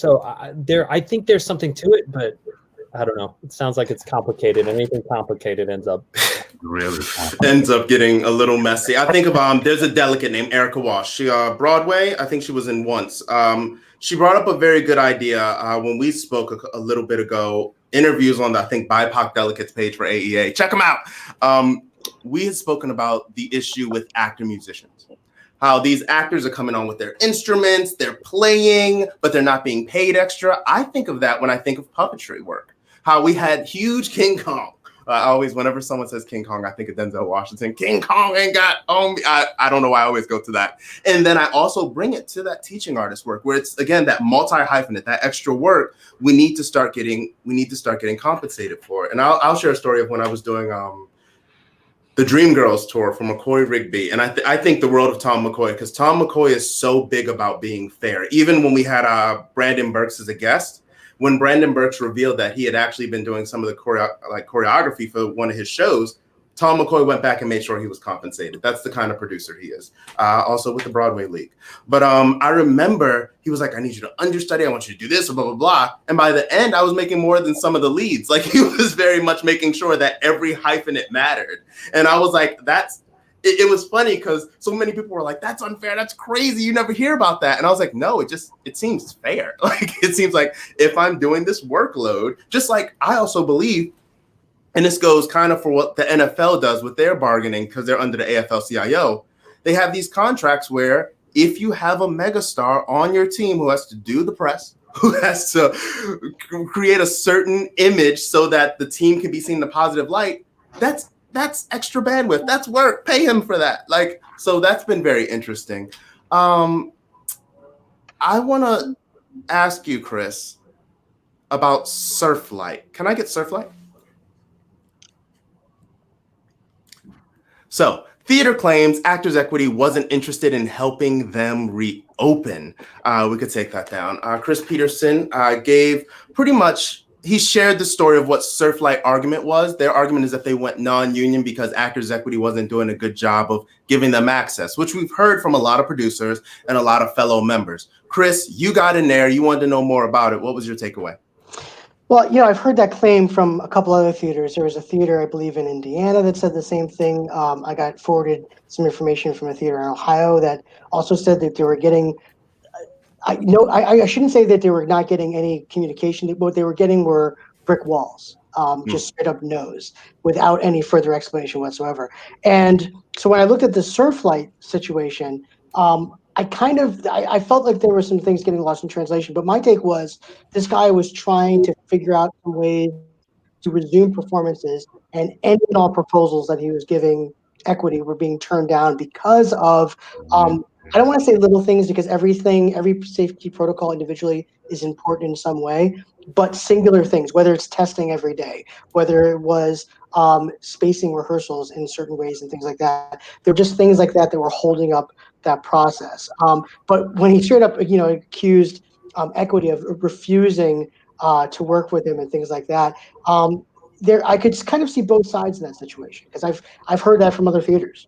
there, I think there's something to it, but I don't know. It sounds like it's complicated, and anything complicated ends up really ends up getting a little messy. I think of there's a delegate named Erica Walsh. She Broadway, I think she was in once. She brought up a very good idea when we spoke a little bit ago. Interviews on the, I think, BIPOC delegates page for AEA. Check them out. We had spoken about the issue with actor musicians. How these actors are coming on with their instruments, they're playing, but they're not being paid extra. I think of that when I think of puppetry work. How we had huge King Kong. I always, whenever someone says King Kong, I think of Denzel Washington. King Kong ain't got on me. I don't know why I always go to that. And then I also bring it to that teaching artist work, where it's again that multi-hyphenate, that extra work. We need to start getting compensated for it. And I'll share a story of when I was doing the Dreamgirls tour for McCoy Rigby. And I think the world of Tom McCoy, because Tom McCoy is so big about being fair. Even when we had Brandon Burks as a guest, when Brandon Burks revealed that he had actually been doing some of the choreography for one of his shows, Tom McCoy went back and made sure he was compensated. That's the kind of producer he is. Also with the Broadway League. But I remember he was like, I need you to understudy. I want you to do this, blah, blah, blah. And by the end, I was making more than some of the leads. Like he was very much making sure that every hyphenate mattered. And I was like, it was funny because so many people were like, that's unfair. That's crazy. You never hear about that. And I was like, no, it seems fair. Like, it seems like if I'm doing this workload, just like I also believe, and this goes kind of for what the NFL does with their bargaining because they're under the AFL-CIO. They have these contracts where if you have a megastar on your team who has to do the press, who has to create a certain image so that the team can be seen in a positive light, that's extra bandwidth. That's work. Pay him for that. Like, so that's been very interesting. I want to ask you, Chris, about Surflight. Can I get Surflight? So, theater claims Actors Equity wasn't interested in helping them reopen. We could take that down. Chris Peterson gave pretty much, he shared the story of what Surflight argument was. Their argument is that they went non-union because Actors Equity wasn't doing a good job of giving them access, which we've heard from a lot of producers and a lot of fellow members. Chris, you got in there. You wanted to know more about it. What was your takeaway? Well, I've heard that claim from a couple other theaters. There was a theater, I believe, in Indiana that said the same thing. I got forwarded some information from a theater in Ohio that also said that they were getting. I shouldn't say that they were not getting any communication. What they were getting were brick walls, just straight up no's, without any further explanation whatsoever. And so when I looked at the Surflight situation, I felt like there were some things getting lost in translation. But my take was this guy was trying to figure out some ways to resume performances, and any and all proposals that he was giving equity were being turned down because of I don't want to say little things, because every safety protocol individually is important in some way, but singular things, whether it's testing every day, whether it was spacing rehearsals in certain ways and things like that. They're just things like that that were holding up that process. But when he straight up, accused equity of refusing to work with him and things like that, I could kind of see both sides in that situation, because I've heard that from other theaters.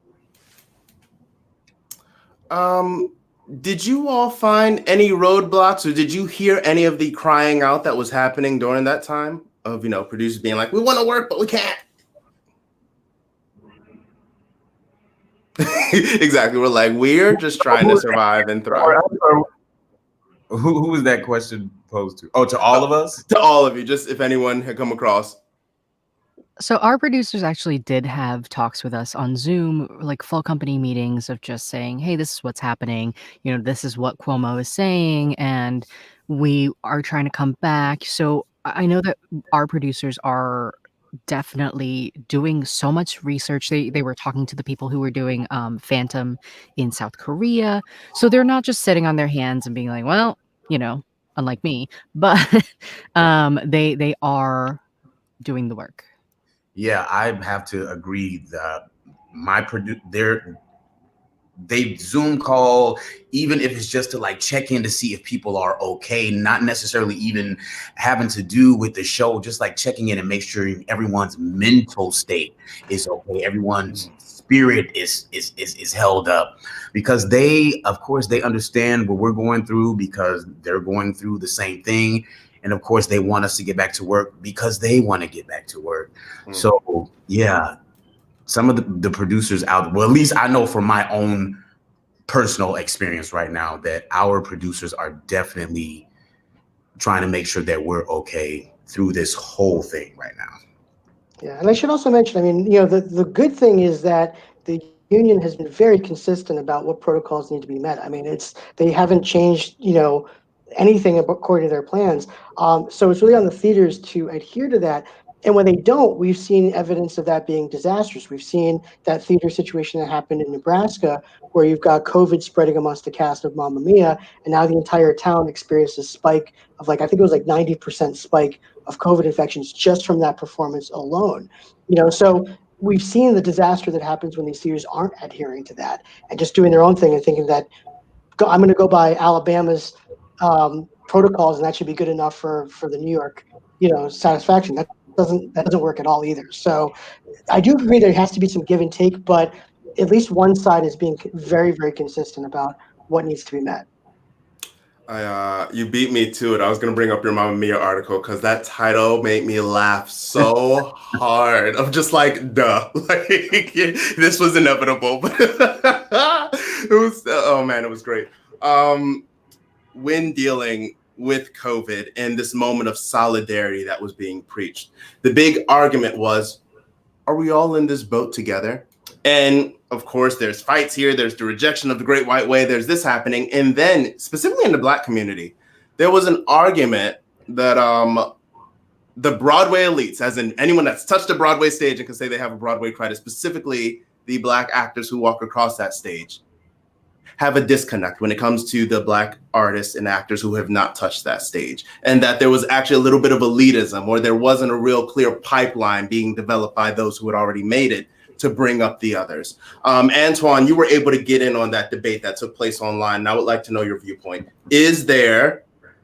Did you all find any roadblocks, or did you hear any of the crying out that was happening during that time of, producers being like, we want to work, but we can't? Exactly. We're like, we're just trying to survive and thrive. Who was that question posed to? Oh, to all of us? To all of you, just if anyone had come across. So our producers actually did have talks with us on Zoom, like full company meetings of just saying, hey, this is what's happening. This is what Cuomo is saying, and we are trying to come back. So I know that our producers are definitely doing so much research. They were talking to the people who were doing Phantom in South Korea. So they're not just sitting on their hands and being like, well, unlike me, but they are doing the work. Yeah, I have to agree that they Zoom call, even if it's just to like check in to see if people are okay, not necessarily even having to do with the show, just like checking in and make sure everyone's mental state is okay, everyone's spirit is held up, because of course they understand what we're going through, because they're going through the same thing. And of course, they want us to get back to work because they want to get back to work. So yeah, some of the producers out, well, at least I know from my own personal experience right now that our producers are definitely trying to make sure that we're okay through this whole thing right now. Yeah, and I should also mention, the good thing is that the union has been very consistent about what protocols need to be met. They haven't changed, anything according to their plans. So it's really on the theaters to adhere to that. And when they don't, we've seen evidence of that being disastrous. We've seen that theater situation that happened in Nebraska, where you've got COVID spreading amongst the cast of Mamma Mia, and now the entire town experienced a spike of I think it was 90% spike of COVID infections just from that performance alone. So we've seen the disaster that happens when these theaters aren't adhering to that and just doing their own thing and thinking that I'm going to go by Alabama's protocols and that should be good enough for the New York, satisfaction. That doesn't work at all either. So I do agree there has to be some give and take, but at least one side is being very, very consistent about what needs to be met. You beat me to it. I was going to bring up your Mamma Mia article because that title made me laugh so hard. I'm just like, duh, this was inevitable. It was, oh man, it was great. When dealing with COVID and this moment of solidarity that was being preached, the big argument was, are we all in this boat together? And of course, there's fights here. There's the rejection of the Great White Way. There's this happening. And then specifically in the Black community, there was an argument that the Broadway elites, as in anyone that's touched a Broadway stage and can say they have a Broadway credit, specifically the Black actors who walk across that stage, have a disconnect when it comes to the Black artists and actors who have not touched that stage. And that there was actually a little bit of elitism, or there wasn't a real clear pipeline being developed by those who had already made it to bring up the others. Antoine, you were able to get in on that debate that took place online, and I would like to know your viewpoint. Is there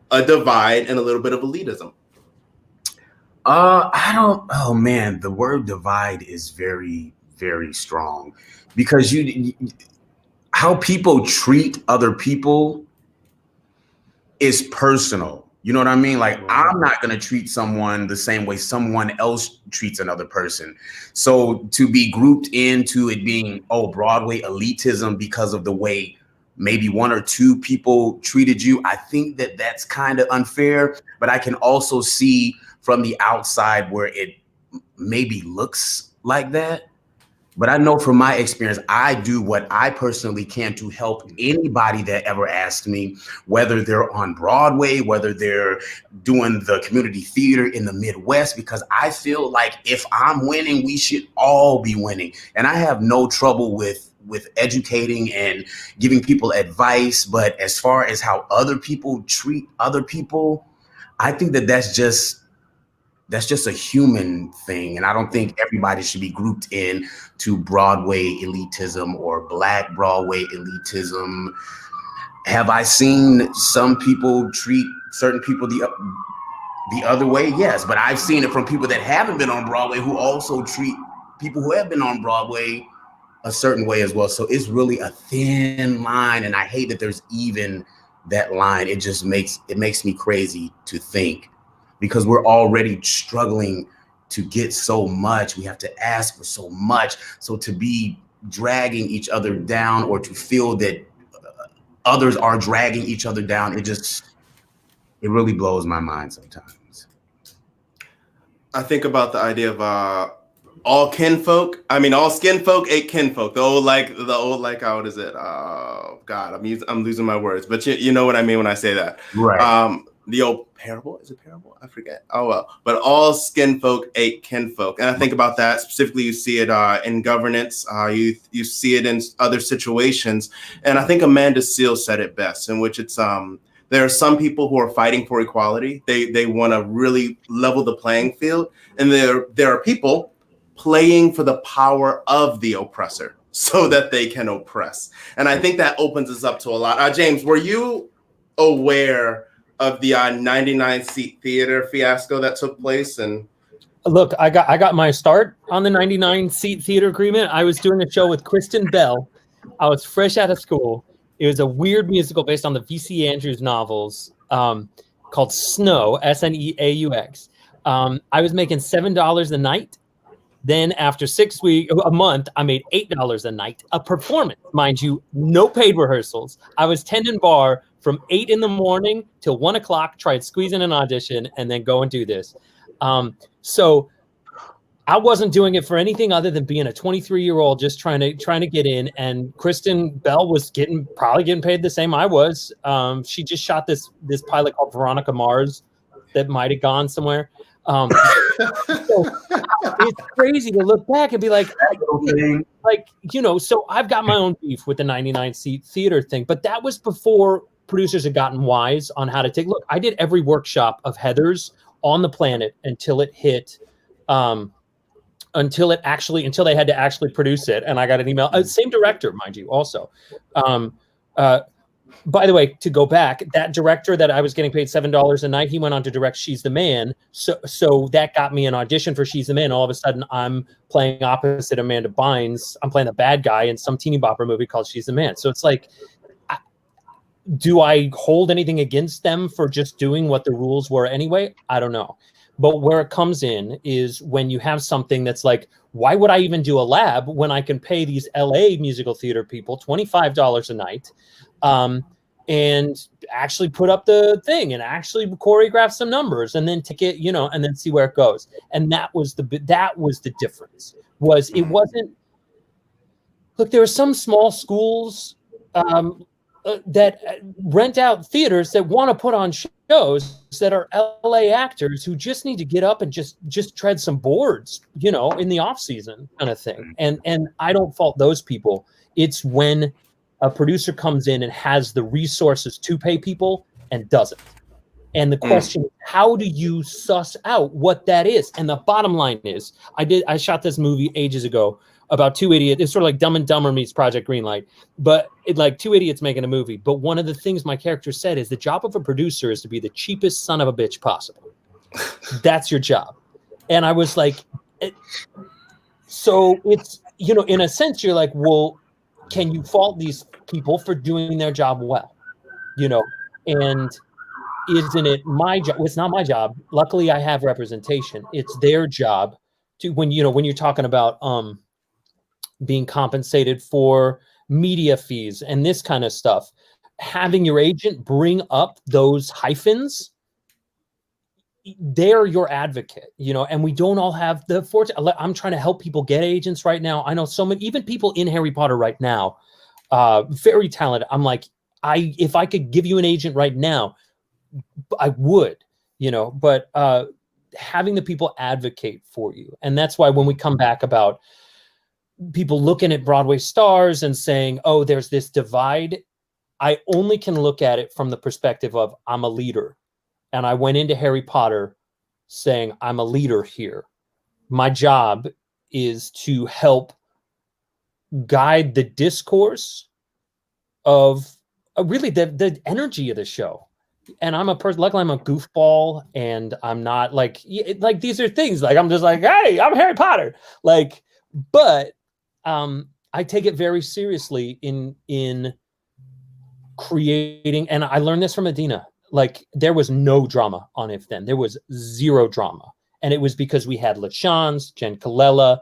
a divide and a little bit of elitism? Oh man, the word divide is very, very strong, because how people treat other people is personal. You know what I mean? Like, I'm not going to treat someone the same way someone else treats another person. So to be grouped into it being, oh, Broadway elitism because of the way maybe one or two people treated you, I think that that's kind of unfair. But I can also see from the outside where it maybe looks like that. But I know from my experience, I do what I personally can to help anybody that ever asks me, whether they're on Broadway, whether they're doing the community theater in the Midwest, because I feel like if I'm winning, we should all be winning. And I have no trouble with educating and giving people advice. But as far as how other people treat other people, I think that that's just a human thing. And I don't think everybody should be grouped in to Broadway elitism or Black Broadway elitism. Have I seen some people treat certain people the other way? Yes, but I've seen it from people that haven't been on Broadway who also treat people who have been on Broadway a certain way as well. So it's really a thin line, and I hate that there's even that line. It just makes me crazy to think, because we're already struggling to get so much. We have to ask for so much. So to be dragging each other down, or to feel that others are dragging each other down, it really blows my mind sometimes. I think about the idea of all kinfolk. I mean, all skinfolk ate kinfolk. The old what is it? Oh God, I'm losing my words. But you know what I mean when I say that. Right. The old parable, is it parable? I forget. Oh well. But all skinfolk ate kinfolk, and I think about that specifically. You see it in governance. You see it in other situations, and I think Amanda Seales said it best, in which it's there are some people who are fighting for equality. They want to really level the playing field, and there are people playing for the power of the oppressor so that they can oppress. And I think that opens us up to a lot. James, were you aware of the 99-seat theater fiasco that took place? And look, I got my start on the 99-seat theater agreement. I was doing a show with Kristen Bell. I was fresh out of school. It was a weird musical based on the V.C. Andrews novels called Snow, Sneaux. I was making $7 a night. Then after a month, I made $8 a night. A performance, mind you, no paid rehearsals. I was tending bar from 8 in the morning till 1 o'clock, tried squeezing an audition, and then go and do this. So I wasn't doing it for anything other than being a 23-year-old just trying to get in. And Kristen Bell was probably getting paid the same I was. She just shot this pilot called Veronica Mars that might have gone somewhere. So it's crazy to look back and be like, so I've got my own beef with the 99-seat theater thing, but that was before producers had gotten wise on how to look. I did every workshop of Heather's on the planet until it hit, until they had to actually produce it. And I got an email, same director, mind you, also. By the way, to go back, that director that I was getting paid $7 a night, he went on to direct She's the Man. So that got me an audition for She's the Man. All of a sudden, I'm playing opposite Amanda Bynes. I'm playing the bad guy in some teeny bopper movie called She's the Man. So it's like, do I hold anything against them for just doing what the rules were anyway? I don't know. But where it comes in is when you have something that's like, why would I even do a lab when I can pay these LA musical theater people $25 a night and actually put up the thing and actually choreograph some numbers and then take it, and then see where it goes. And that was the difference. It wasn't, look, there are some small schools that rent out theaters that want to put on shows that are LA actors who just need to get up and just tread some boards, in the off season kind of thing. And I don't fault those people. It's when a producer comes in and has the resources to pay people and doesn't. And the question is, how do you suss out what that is? And the bottom line is, I shot this movie ages ago about two idiots. It's sort of like Dumb and Dumber meets Project Greenlight, but like two idiots making a movie. But one of the things my character said is the job of a producer is to be the cheapest son of a bitch possible. That's your job. And I was like, so it's, in a sense, you're like, well, can you fault these people for doing their job well? And isn't it my job? It's not my job. Luckily, I have representation. It's their job to, when you're talking about being compensated for media fees and this kind of stuff, having your agent bring up those hyphens, they're your advocate, and we don't all have the fortune. I'm trying to help people get agents right now. I know so many, even people in Harry Potter right now, very talented. I'm like, if I could give you an agent right now, I would, but having the people advocate for you. And that's why when we come back about people looking at Broadway stars and saying, oh, there's this divide, I only can look at it from the perspective of I'm a leader. And I went into Harry Potter saying, I'm a leader here. My job is to help guide the discourse of really the energy of the show. And I'm a person, luckily I'm a goofball, and I'm not like these are things like, I'm just like, hey, I'm Harry Potter. But I take it very seriously in creating, and I learned this from Adina. There was no drama on If Then. There was zero drama. And it was because we had LaChance, Jen Colella,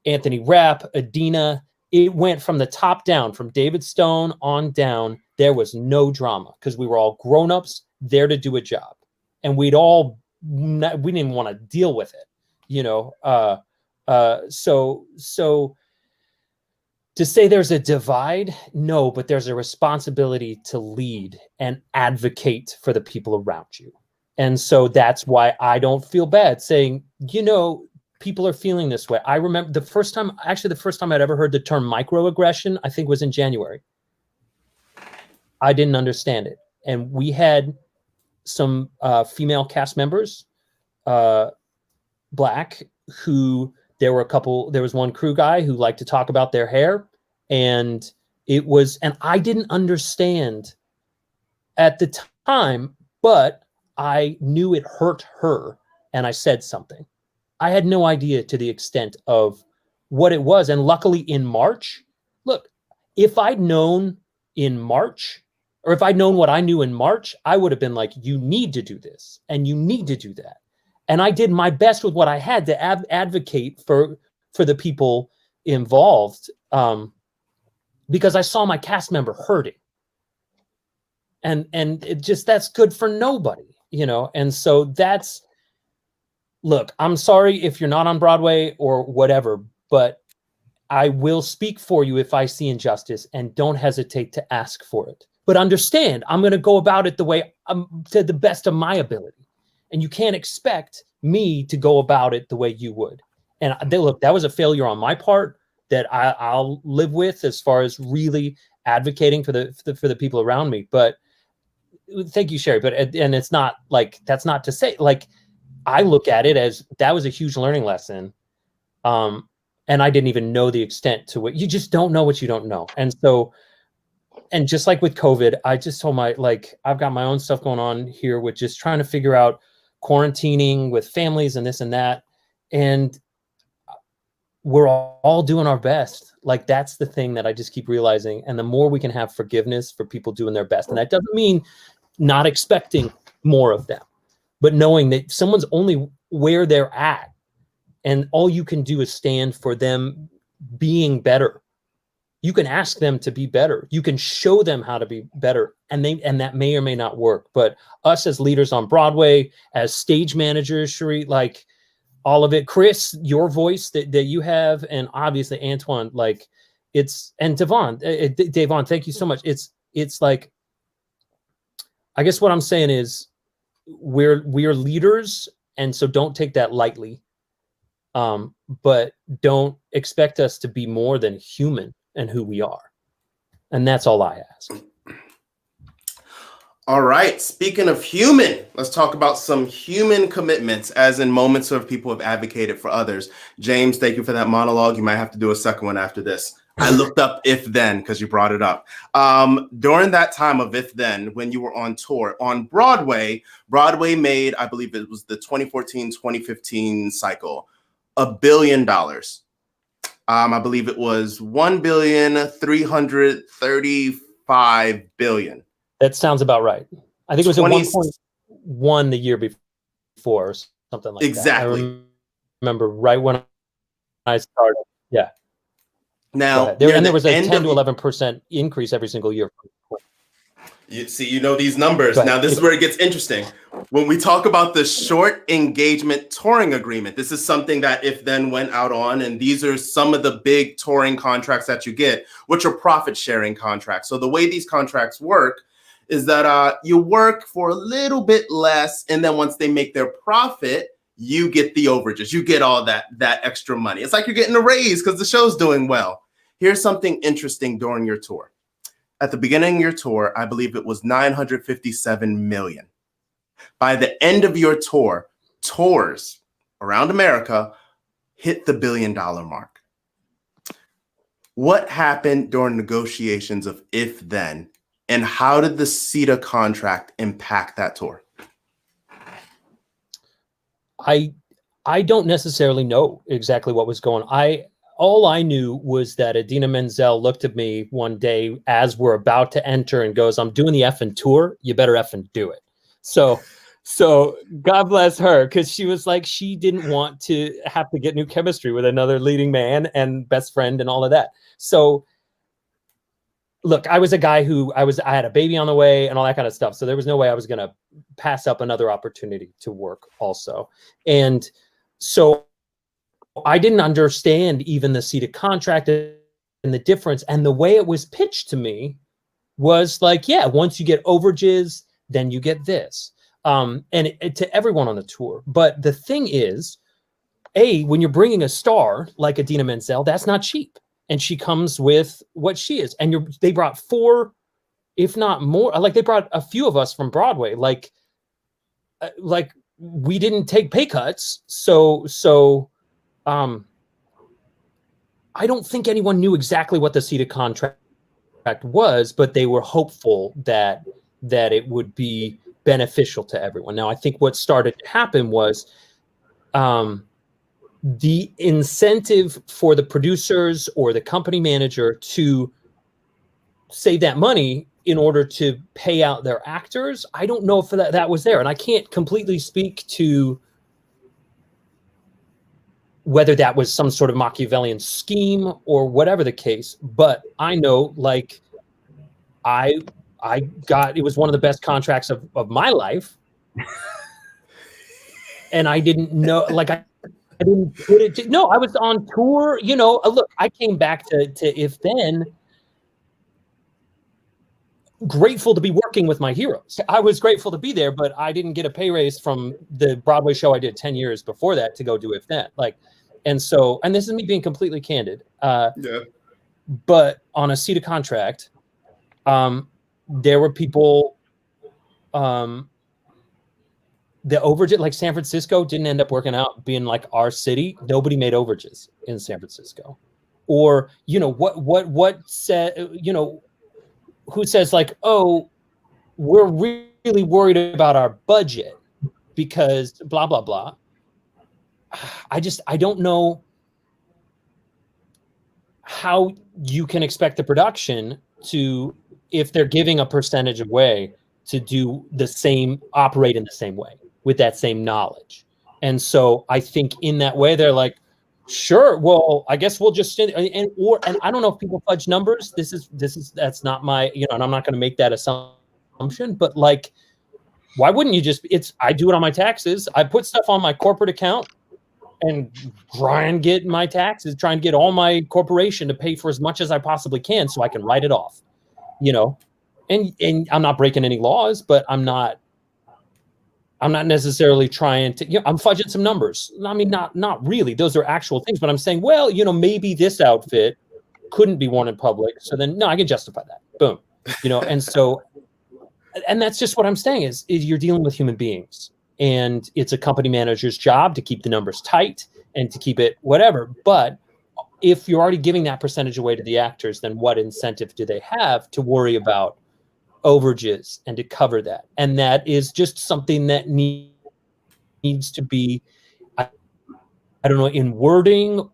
Anthony Rapp, Adina. It went from the top down, from David Stone on down. There was no drama because we were all grown-ups there to do a job. And we didn't even want to deal with it, So to say there's a divide, no, but there's a responsibility to lead and advocate for the people around you. And so that's why I don't feel bad saying, people are feeling this way. I remember the first time I'd ever heard the term microaggression, I think was in January. I didn't understand it. And we had some female cast members, Black, who there was one crew guy who liked to talk about their hair, and I didn't understand at the time, but I knew it hurt her, and I said something. I had no idea to the extent of what it was. And luckily in March, look, if I'd known in March, or if I'd known what I knew in March, I would have been like, you need to do this and you need to do that. And I did my best with what I had to advocate for the people involved, because I saw my cast member hurting. And it just, that's good for nobody, And so look, I'm sorry if you're not on Broadway or whatever, but I will speak for you if I see injustice, and don't hesitate to ask for it. But understand, I'm going to go about it the way to the best of my ability. And you can't expect me to go about it the way you would. And look, that was a failure on my part that I'll live with, as far as really advocating for the people around me. But thank you, Sherry. But and it's not like, that's not to say, like, I look at it as that was a huge learning lesson. And I didn't even know the extent to what you just don't know what you don't know. And so, and just like with COVID, I just told I've got my own stuff going on here with just trying to figure out quarantining with families and this and that. And we're all doing our best. That's the thing that I just keep realizing. And the more we can have forgiveness for people doing their best. And that doesn't mean not expecting more of them, but knowing that someone's only where they're at, and all you can do is stand for them being better. You can ask them to be better. You can show them how to be better, and that may or may not work. But us as leaders on Broadway, as stage managers, Cherie, all of it, Chris, your voice that you have, and obviously Antoine, and Davon, thank you so much. It's like, I guess what I'm saying is, we're leaders, and so don't take that lightly. But don't expect us to be more than human and who we are. And that's all I ask. All right. Speaking of human, let's talk about some human commitments, as in moments where people have advocated for others. James, thank you for that monologue. You might have to do a second one after this. I looked up If Then because you brought it up. During that time of If Then, when you were on tour on Broadway made, I believe it was the 2014-2015 cycle, $1 billion. I believe it was $1,335,000,000. That sounds about right. I think it was 20 at 1.1 the year before, or something like exactly. that. I remember right when I started. Yeah. Now, There was a 10 to 11% increase every single year. You see, you know these numbers. But now, this is where it gets interesting. When we talk about the short engagement touring agreement, this is something that If Then went out on, and these are some of the big touring contracts that you get, which are profit sharing contracts. So the way these contracts work is that you work for a little bit less, and then once they make their profit, you get the overages. You get all that extra money. It's like you're getting a raise because the show's doing well. Here's something interesting during your tour. At the beginning of your tour, I believe it was 957 million. By the end of your tour, tours around America hit the $1 billion mark. What happened during negotiations of If Then, and how did the SETA contract impact that tour? I don't necessarily know exactly what was going on. All I knew was that Idina Menzel looked at me one day as we're about to enter and goes, "I'm doing the effing tour. You better effing do it." So God bless her, because she was like, she didn't want to have to get new chemistry with another leading man and best friend and all of that. So look, I was a guy who I had a baby on the way and all that kind of stuff. So there was no way I was going to pass up another opportunity to work also. And so I didn't understand even the SETA contract and the difference. And the way it was pitched to me was like, yeah, once you get overages, then you get this. To everyone on the tour. But the thing is, when you're bringing a star like Idina Menzel, that's not cheap. And she comes with what she is. And they brought 4, if not more, like they brought a few of us from Broadway. Like we didn't take pay cuts. So I don't think anyone knew exactly what the SETA contract was, but they were hopeful that it would be beneficial to everyone. Now, I think what started to happen was the incentive for the producers or the company manager to save that money in order to pay out their actors. I don't know if that was there, and I can't completely speak to whether that was some sort of Machiavellian scheme or whatever the case, but I know, like, I got, it was one of the best contracts of my life. And I didn't know, like, I didn't put it, no, I was on tour, look, I came back to If Then grateful to be working with my heroes. I was grateful to be there, but I didn't get a pay raise from the Broadway show I did 10 years before that to go do If Then. Like, and this is me being completely candid. But on a SETA contract, there were people, the overage, like San Francisco didn't end up working out being like our city. Nobody made overages in San Francisco. Or, what said, who says like, oh, we're really worried about our budget because blah, blah, blah. I don't know how you can expect the production to, if they're giving a percentage away, to do the same, operate in the same way with that same knowledge. And so I think in that way, they're like, sure, well, I guess we'll just, and I don't know if people fudge numbers. That's not my, and I'm not going to make that assumption, but like, why wouldn't you just, I do it on my taxes. I put stuff on my corporate account and try and get my taxes, try and get all my corporation to pay for as much as I possibly can so I can write it off, and I'm not breaking any laws, but I'm not necessarily trying to, I'm fudging some numbers. I mean, not really, those are actual things, but I'm saying, well, maybe this outfit couldn't be worn in public. So then, no, I can justify that. Boom. And so, and that's just what I'm saying is you're dealing with human beings. And it's a company manager's job to keep the numbers tight and to keep it whatever. But if you're already giving that percentage away to the actors, then what incentive do they have to worry about overages and to cover that? And that is just something that needs to be, I don't know, in wording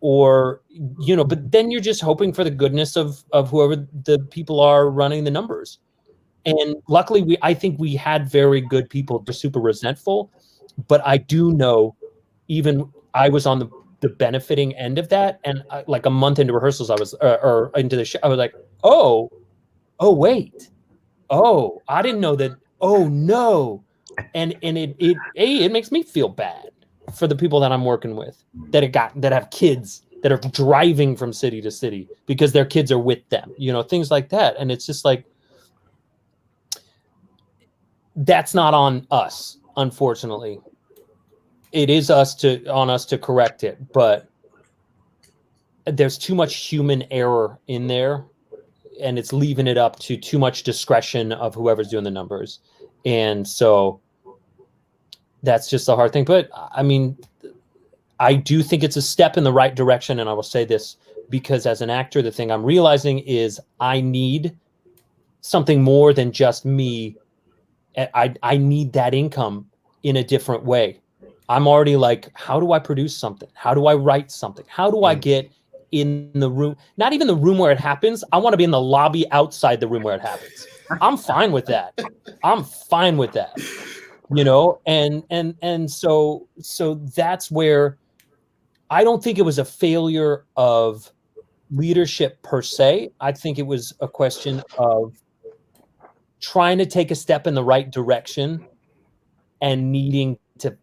or, but then you're just hoping for the goodness of whoever the people are running the numbers. And luckily, I think we had very good people, just super resentful. But I do know, even I was on the benefiting end of that, and like a month into rehearsals, I was or into the show, I was like, oh wait, oh, I didn't know that. Oh no, and it makes me feel bad for the people that I'm working with that have kids that are driving from city to city because their kids are with them, things like that. And it's just like, that's not on us, unfortunately. It is on us to correct it, but there's too much human error in there, and it's leaving it up to too much discretion of whoever's doing the numbers. And so that's just a hard thing. But I mean, I do think it's a step in the right direction. And I will say this because as an actor, the thing I'm realizing is I need something more than just me. I need that income in a different way. I'm already like, how do I produce something? How do I write something? How do I get in the room? Not even the room where it happens. I want to be in the lobby outside the room where it happens. I'm fine with that. I'm fine with that. And so that's where I don't think it was a failure of leadership per se. I think it was a question of trying to take a step in the right direction and needing to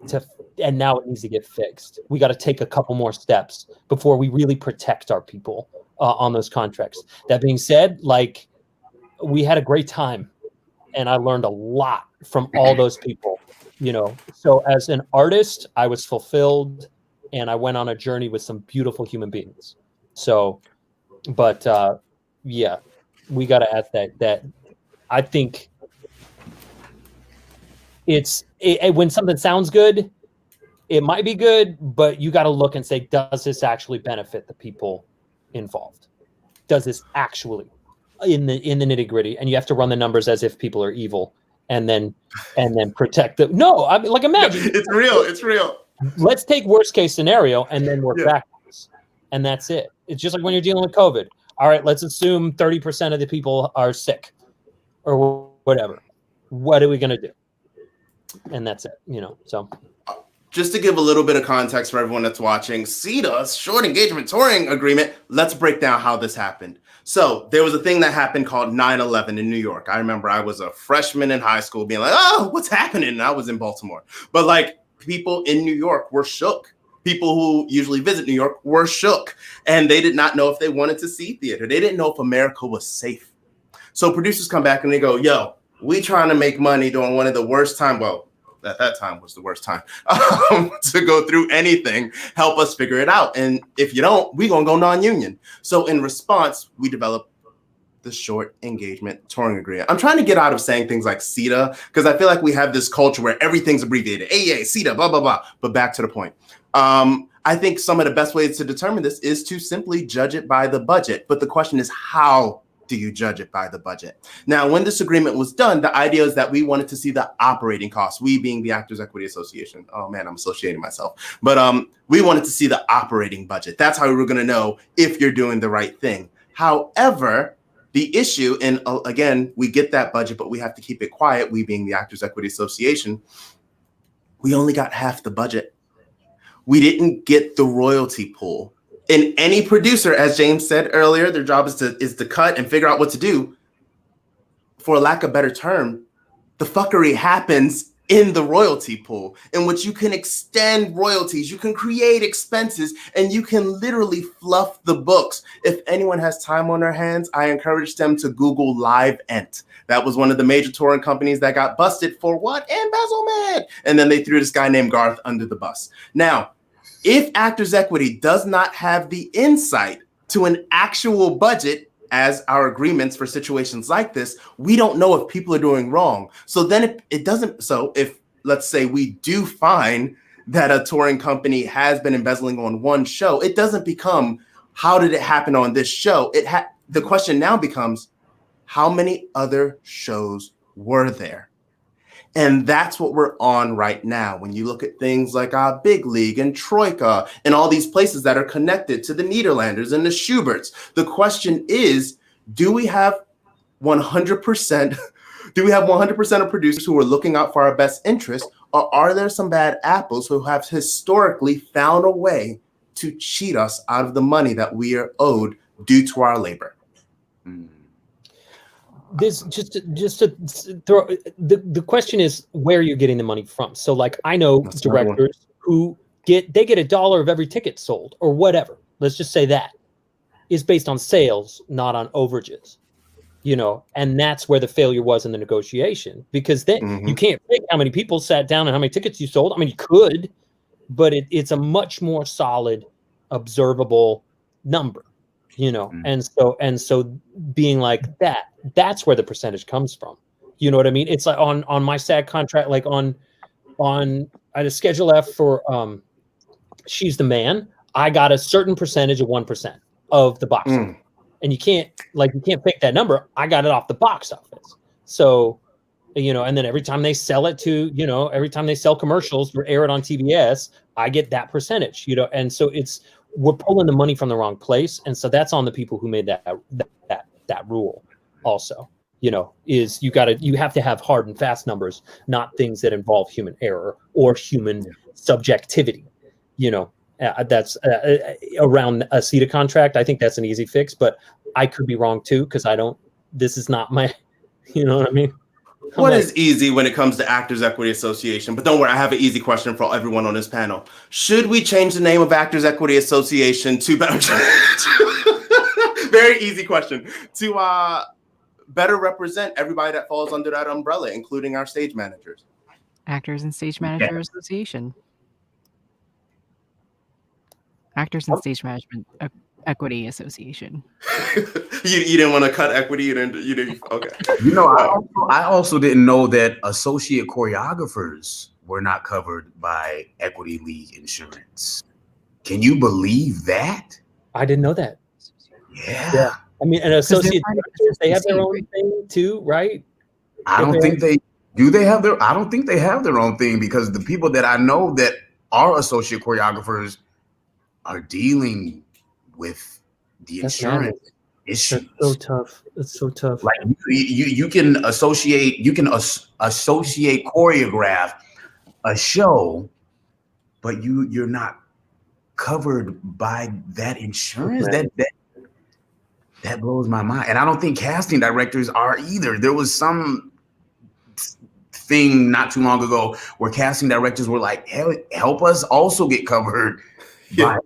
and now it needs to get fixed. We got to take a couple more steps before we really protect our people on those contracts. That being said, like, we had a great time and I learned a lot from all those people, So as an artist, I was fulfilled and I went on a journey with some beautiful human beings. So, but yeah, we got to ask that I think when something sounds good, it might be good, but you got to look and say, does this actually benefit the people involved? Does this actually in the nitty gritty? And you have to run the numbers as if people are evil, and then protect them. No, I mean, like, imagine it's real. Let's take worst case scenario and then work backwards, and that's it. It's just like when you're dealing with COVID. All right, let's assume 30% of the people are sick, or whatever. What are we going to do? And that's it, so. Just to give a little bit of context for everyone that's watching, SEDA's short engagement touring agreement, let's break down how this happened. So there was a thing that happened called 9/11 in New York. I remember I was a freshman in high school being like, oh, what's happening? And I was in Baltimore. But like, people in New York were shook. People who usually visit New York were shook. And they did not know if they wanted to see theater. They didn't know if America was safe. So producers come back and they go, yo, we trying to make money during one of the worst time. Well, at that time was the worst time to go through anything. Help us figure it out. And if you don't, we're going to go non-union. So in response, we developed the short engagement touring agreement. I'm trying to get out of saying things like SEDA because I feel like we have this culture where everything's abbreviated. AEA, SEDA, blah, blah, blah. But back to the point. I think some of the best ways to determine this is to simply judge it by the budget. But the question is, how do you judge it by the budget? Now, when this agreement was done, the idea is that we wanted to see the operating costs, we being the Actors Equity Association. Oh man, I'm associating myself. But we wanted to see the operating budget. That's how we were going to know if you're doing the right thing. However, the issue, and again, we get that budget, but we have to keep it quiet, we being the Actors Equity Association, we only got half the budget. We didn't get the royalty pool. And any producer, as James said earlier, their job is to cut and figure out what to do. For lack of a better term, the fuckery happens in the royalty pool, in which you can extend royalties, you can create expenses, and you can literally fluff the books. If anyone has time on their hands, I encourage them to Google LiveEnt. That was one of the major touring companies that got busted for what? Embezzlement. And then they threw this guy named Garth under the bus. Now, if Actors Equity does not have the insight to an actual budget as our agreements for situations like this, we don't know if people are doing wrong. So then it doesn't. So if, let's say, we do find that a touring company has been embezzling on one show, it doesn't become, how did it happen on this show? The question now becomes, how many other shows were there? And that's what we're on right now. When you look at things like Big League and Troika and all these places that are connected to the Nederlanders and the Schuberts, the question is, do we have 100%? Do we have 100% of producers who are looking out for our best interests, or are there some bad apples who have historically found a way to cheat us out of the money that we are owed due to our labor? This just to throw the question is, where are you getting the money from? So like, I know directors who get $1 of every ticket sold or whatever. Let's just say that is based on sales, not on overages, and that's where the failure was in the negotiation, because then you can't pick how many people sat down and how many tickets you sold. I mean, you could, but it's a much more solid, observable number, and so being like that's where the percentage comes from. You know what I mean? It's like on my SAG contract, like on I had a Schedule F for She's the Man. I got a certain percentage of 1% of the box office. And you can't pick that number. I got it off the box office. So, and then every time they sell it to, every time they sell commercials or air it on TBS, I get that percentage, and so we're pulling the money from the wrong place. And so that's on the people who made that rule also, is you have to have hard and fast numbers, not things that involve human error or human subjectivity, that's around a CETA contract. I think that's an easy fix, but I could be wrong too, because this is not my, you know what I mean? What is easy when it comes to Actors Equity Association? But don't worry, I have an easy question for everyone on this panel. Should we change the name of Actors Equity Association to very easy question, to better represent everybody that falls under that umbrella, including our stage managers? Actors and Stage Manager Association. Actors and Stage Management Equity Association. you didn't want to cut equity. You didn't. Okay. I also didn't know that associate choreographers were not covered by Equity League insurance. Can you believe that? I didn't know that. Yeah. I mean, an associate directors, they have their own thing too, right? I don't think they have their own thing, because the people that I know that are associate choreographers are dealing with the insurance issues. That's so tough. It's so tough. Like you can associate choreograph a show, but you're not covered by that insurance. Okay. That blows my mind. And I don't think casting directors are either. There was some thing not too long ago where casting directors were like, help us also get covered by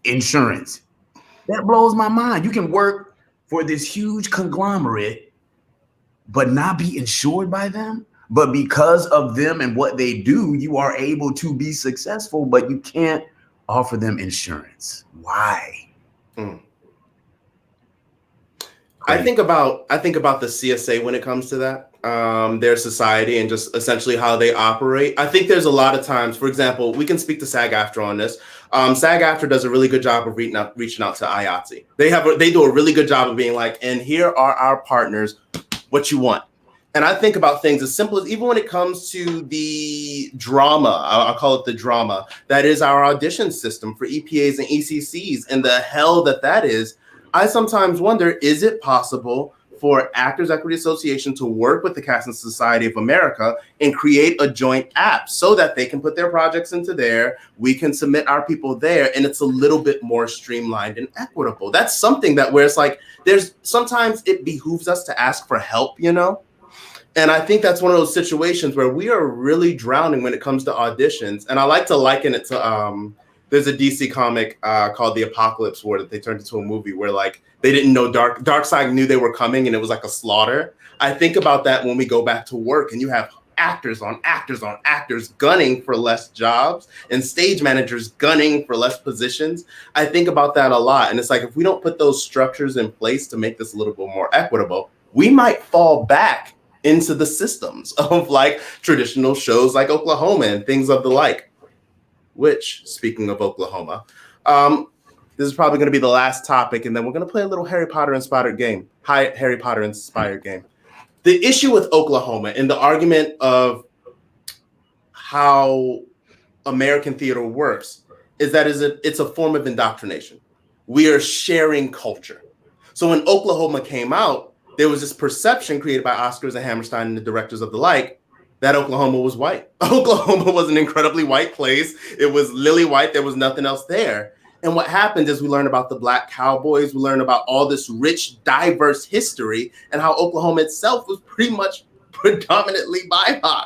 insurance. That blows my mind. You can work for this huge conglomerate but not be insured by them, but because of them and what they do, you are able to be successful, but you can't offer them insurance. Why? I think about the CSA when it comes to that, their society and just essentially how they operate. I think there's a lot of times, for example, we can speak to SAG-AFTRA on this. SAG-AFTRA does a really good job of reaching out to IATSE. They do a really good job of being like, and here are our partners, what you want. And I think about things as simple as, even when it comes to the drama, I'll call it the drama, that is our audition system for EPAs and ECCs, and the hell that is. I sometimes wonder, is it possible for Actors Equity Association to work with the Casting Society of America and create a joint app so that they can put their projects into there, we can submit our people there, and it's a little bit more streamlined and equitable. That's something that where it's like, sometimes it behooves us to ask for help, And I think that's one of those situations where we are really drowning when it comes to auditions. And I like to liken it to, there's a DC comic called The Apocalypse War that they turned into a movie where like they didn't know Darkseid knew they were coming and it was like a slaughter. I think about that when we go back to work and you have actors on actors on actors gunning for less jobs and stage managers gunning for less positions. I think about that a lot. And it's like, if we don't put those structures in place to make this a little bit more equitable, we might fall back into the systems of like traditional shows like Oklahoma and things of the like. Which, speaking of Oklahoma, this is probably going to be the last topic, and then we're going to play a little Harry Potter inspired game. The issue with Oklahoma and the argument of how American theater works is that it's a form of indoctrination. We are sharing culture. So when Oklahoma came out, there was this perception created by Oscars and Hammerstein and the directors of the like that Oklahoma was white. Oklahoma was an incredibly white place. It was lily white. There was nothing else there. And what happened is we learned about the Black Cowboys. We learned about all this rich, diverse history and how Oklahoma itself was pretty much predominantly BIPOC.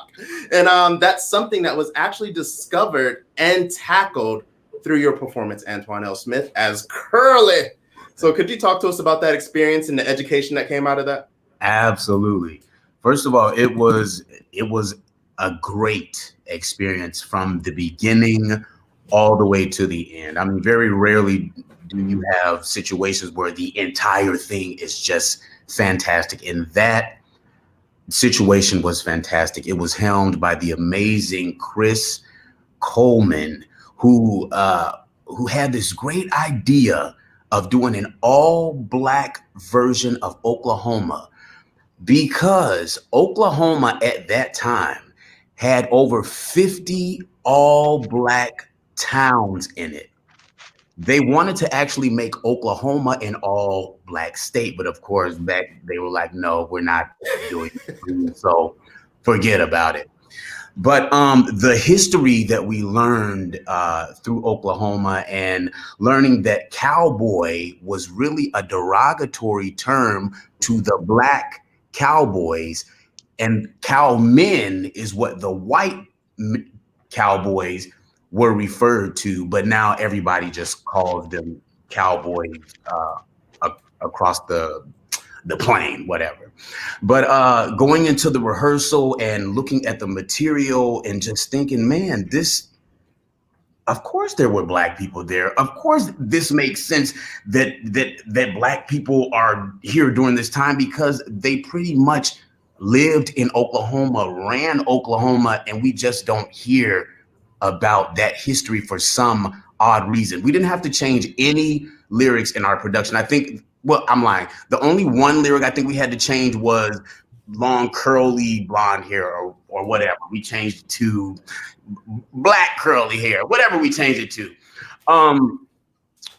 And that's something that was actually discovered and tackled through your performance, Antoine L. Smith, as Curly. So could you talk to us about that experience and the education that came out of that? Absolutely. First of all, it was a great experience from the beginning all the way to the end. I mean, very rarely do you have situations where the entire thing is just fantastic. And that situation was fantastic. It was helmed by the amazing Chris Coleman, who had this great idea of doing an all-Black version of Oklahoma, because Oklahoma at that time had over 50 all-Black towns in it. They wanted to actually make Oklahoma an all-Black state, but of course, back they were like, no, we're not doing it. So forget about it. But the history that we learned through Oklahoma, and learning that cowboy was really a derogatory term to the Black cowboys, and cowmen is what the white cowboys were referred to, but now everybody just calls them cowboys across the plane, whatever. But going into the rehearsal and looking at the material and just thinking, man, this, of course there were Black people there. Of course this makes sense that Black people are here during this time, because they pretty much lived in Oklahoma, ran Oklahoma, and we just don't hear about that history for some odd reason. We didn't have to change any lyrics in our production. I think, well, I'm lying. The only one lyric I think we had to change was long curly blonde hair or whatever. We changed it to black curly hair, whatever we changed it to.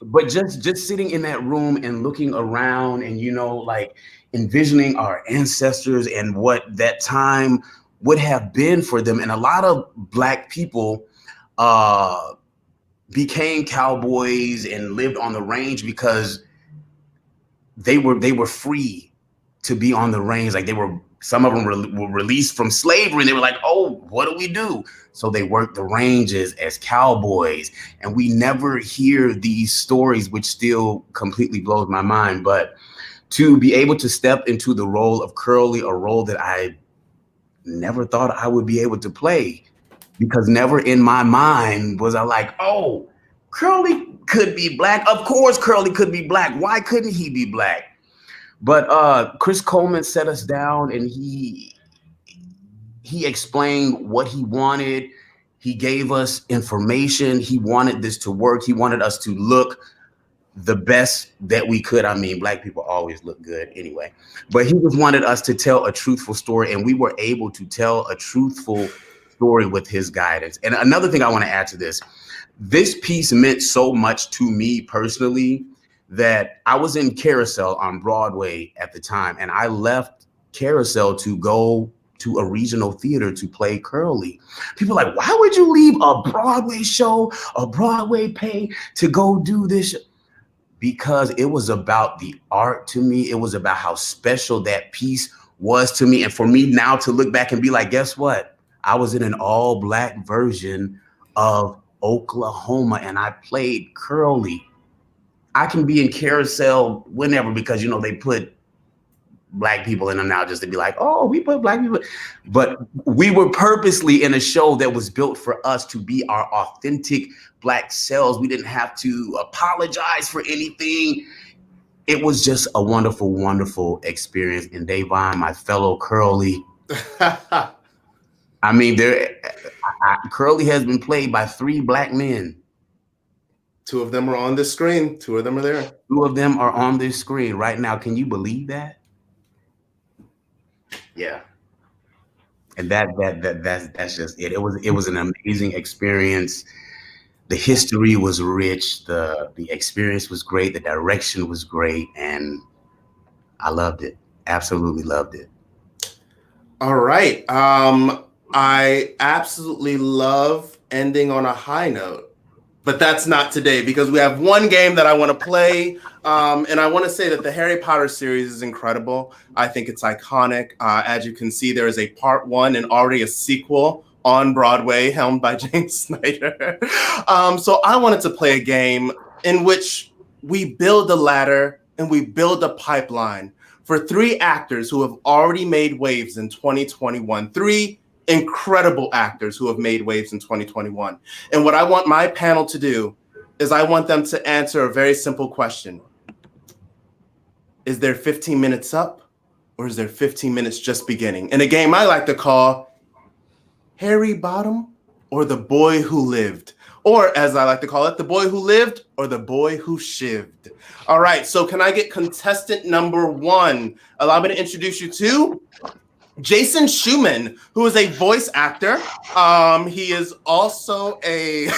But just sitting in that room and looking around and, you know, like envisioning our ancestors and what that time would have been for them. And a lot of Black people became cowboys and lived on the range because they were free to be on the range. Like some of them were released from slavery, and they were like, oh, what do we do? So they worked the ranges as cowboys. And we never hear these stories, which still completely blows my mind. But to be able to step into the role of Curly, a role that I never thought I would be able to play, because never in my mind was I like, oh, Curly could be Black. Of course, Curly could be Black. Why couldn't he be Black? But Chris Coleman set us down, and he explained what he wanted. He gave us information. He wanted this to work. He wanted us to look the best that we could. I mean, Black people always look good anyway, but he just wanted us to tell a truthful story, and we were able to tell a truthful story with his guidance. And another thing I want to add to this piece meant so much to me personally that I was in Carousel on Broadway at the time, and I left Carousel to go to a regional theater to play Curly. People are like, why would you leave a Broadway show, a Broadway play to go do this? Because it was about the art to me. It was about how special that piece was to me. And for me now to look back and be like, guess what? I was in an all Black version of Oklahoma, and I played Curly. I can be in Carousel whenever, because, you know, they put Black people in them now just to be like, oh, we put Black people. But we were purposely in a show that was built for us to be our authentic Black selves. We didn't have to apologize for anything. It was just a wonderful, wonderful experience. And Davon, my fellow Curly, I mean, Curly has been played by 3 Black men. 2 of them are on this screen. 2 of them are there. 2 of them are on this screen right now. Can you believe that? Yeah. And that's just it. It was an amazing experience. The history was rich. The experience was great. The direction was great, and I loved it. Absolutely loved it. All right. I absolutely love ending on a high note, but that's not today because we have one game that I want to play. And I want to say that the Harry Potter series is incredible. I think it's iconic. As you can see, there is a part 1 and already a sequel on Broadway, helmed by James Snyder. So I wanted to play a game in which we build a ladder and we build a pipeline for 3 actors who have already made waves in 2021. 3 incredible actors who have made waves in 2021. And what I want my panel to do is I want them to answer a very simple question. Is there 15 minutes up or is there 15 minutes just beginning? In a game I like to call Harry Bottom or The Boy Who Lived. Or as I like to call it, The Boy Who Lived or The Boy Who Shivved. All right, so can I get contestant number 1? Allow me to introduce you to Jason Schumann, who is a voice actor. He is also a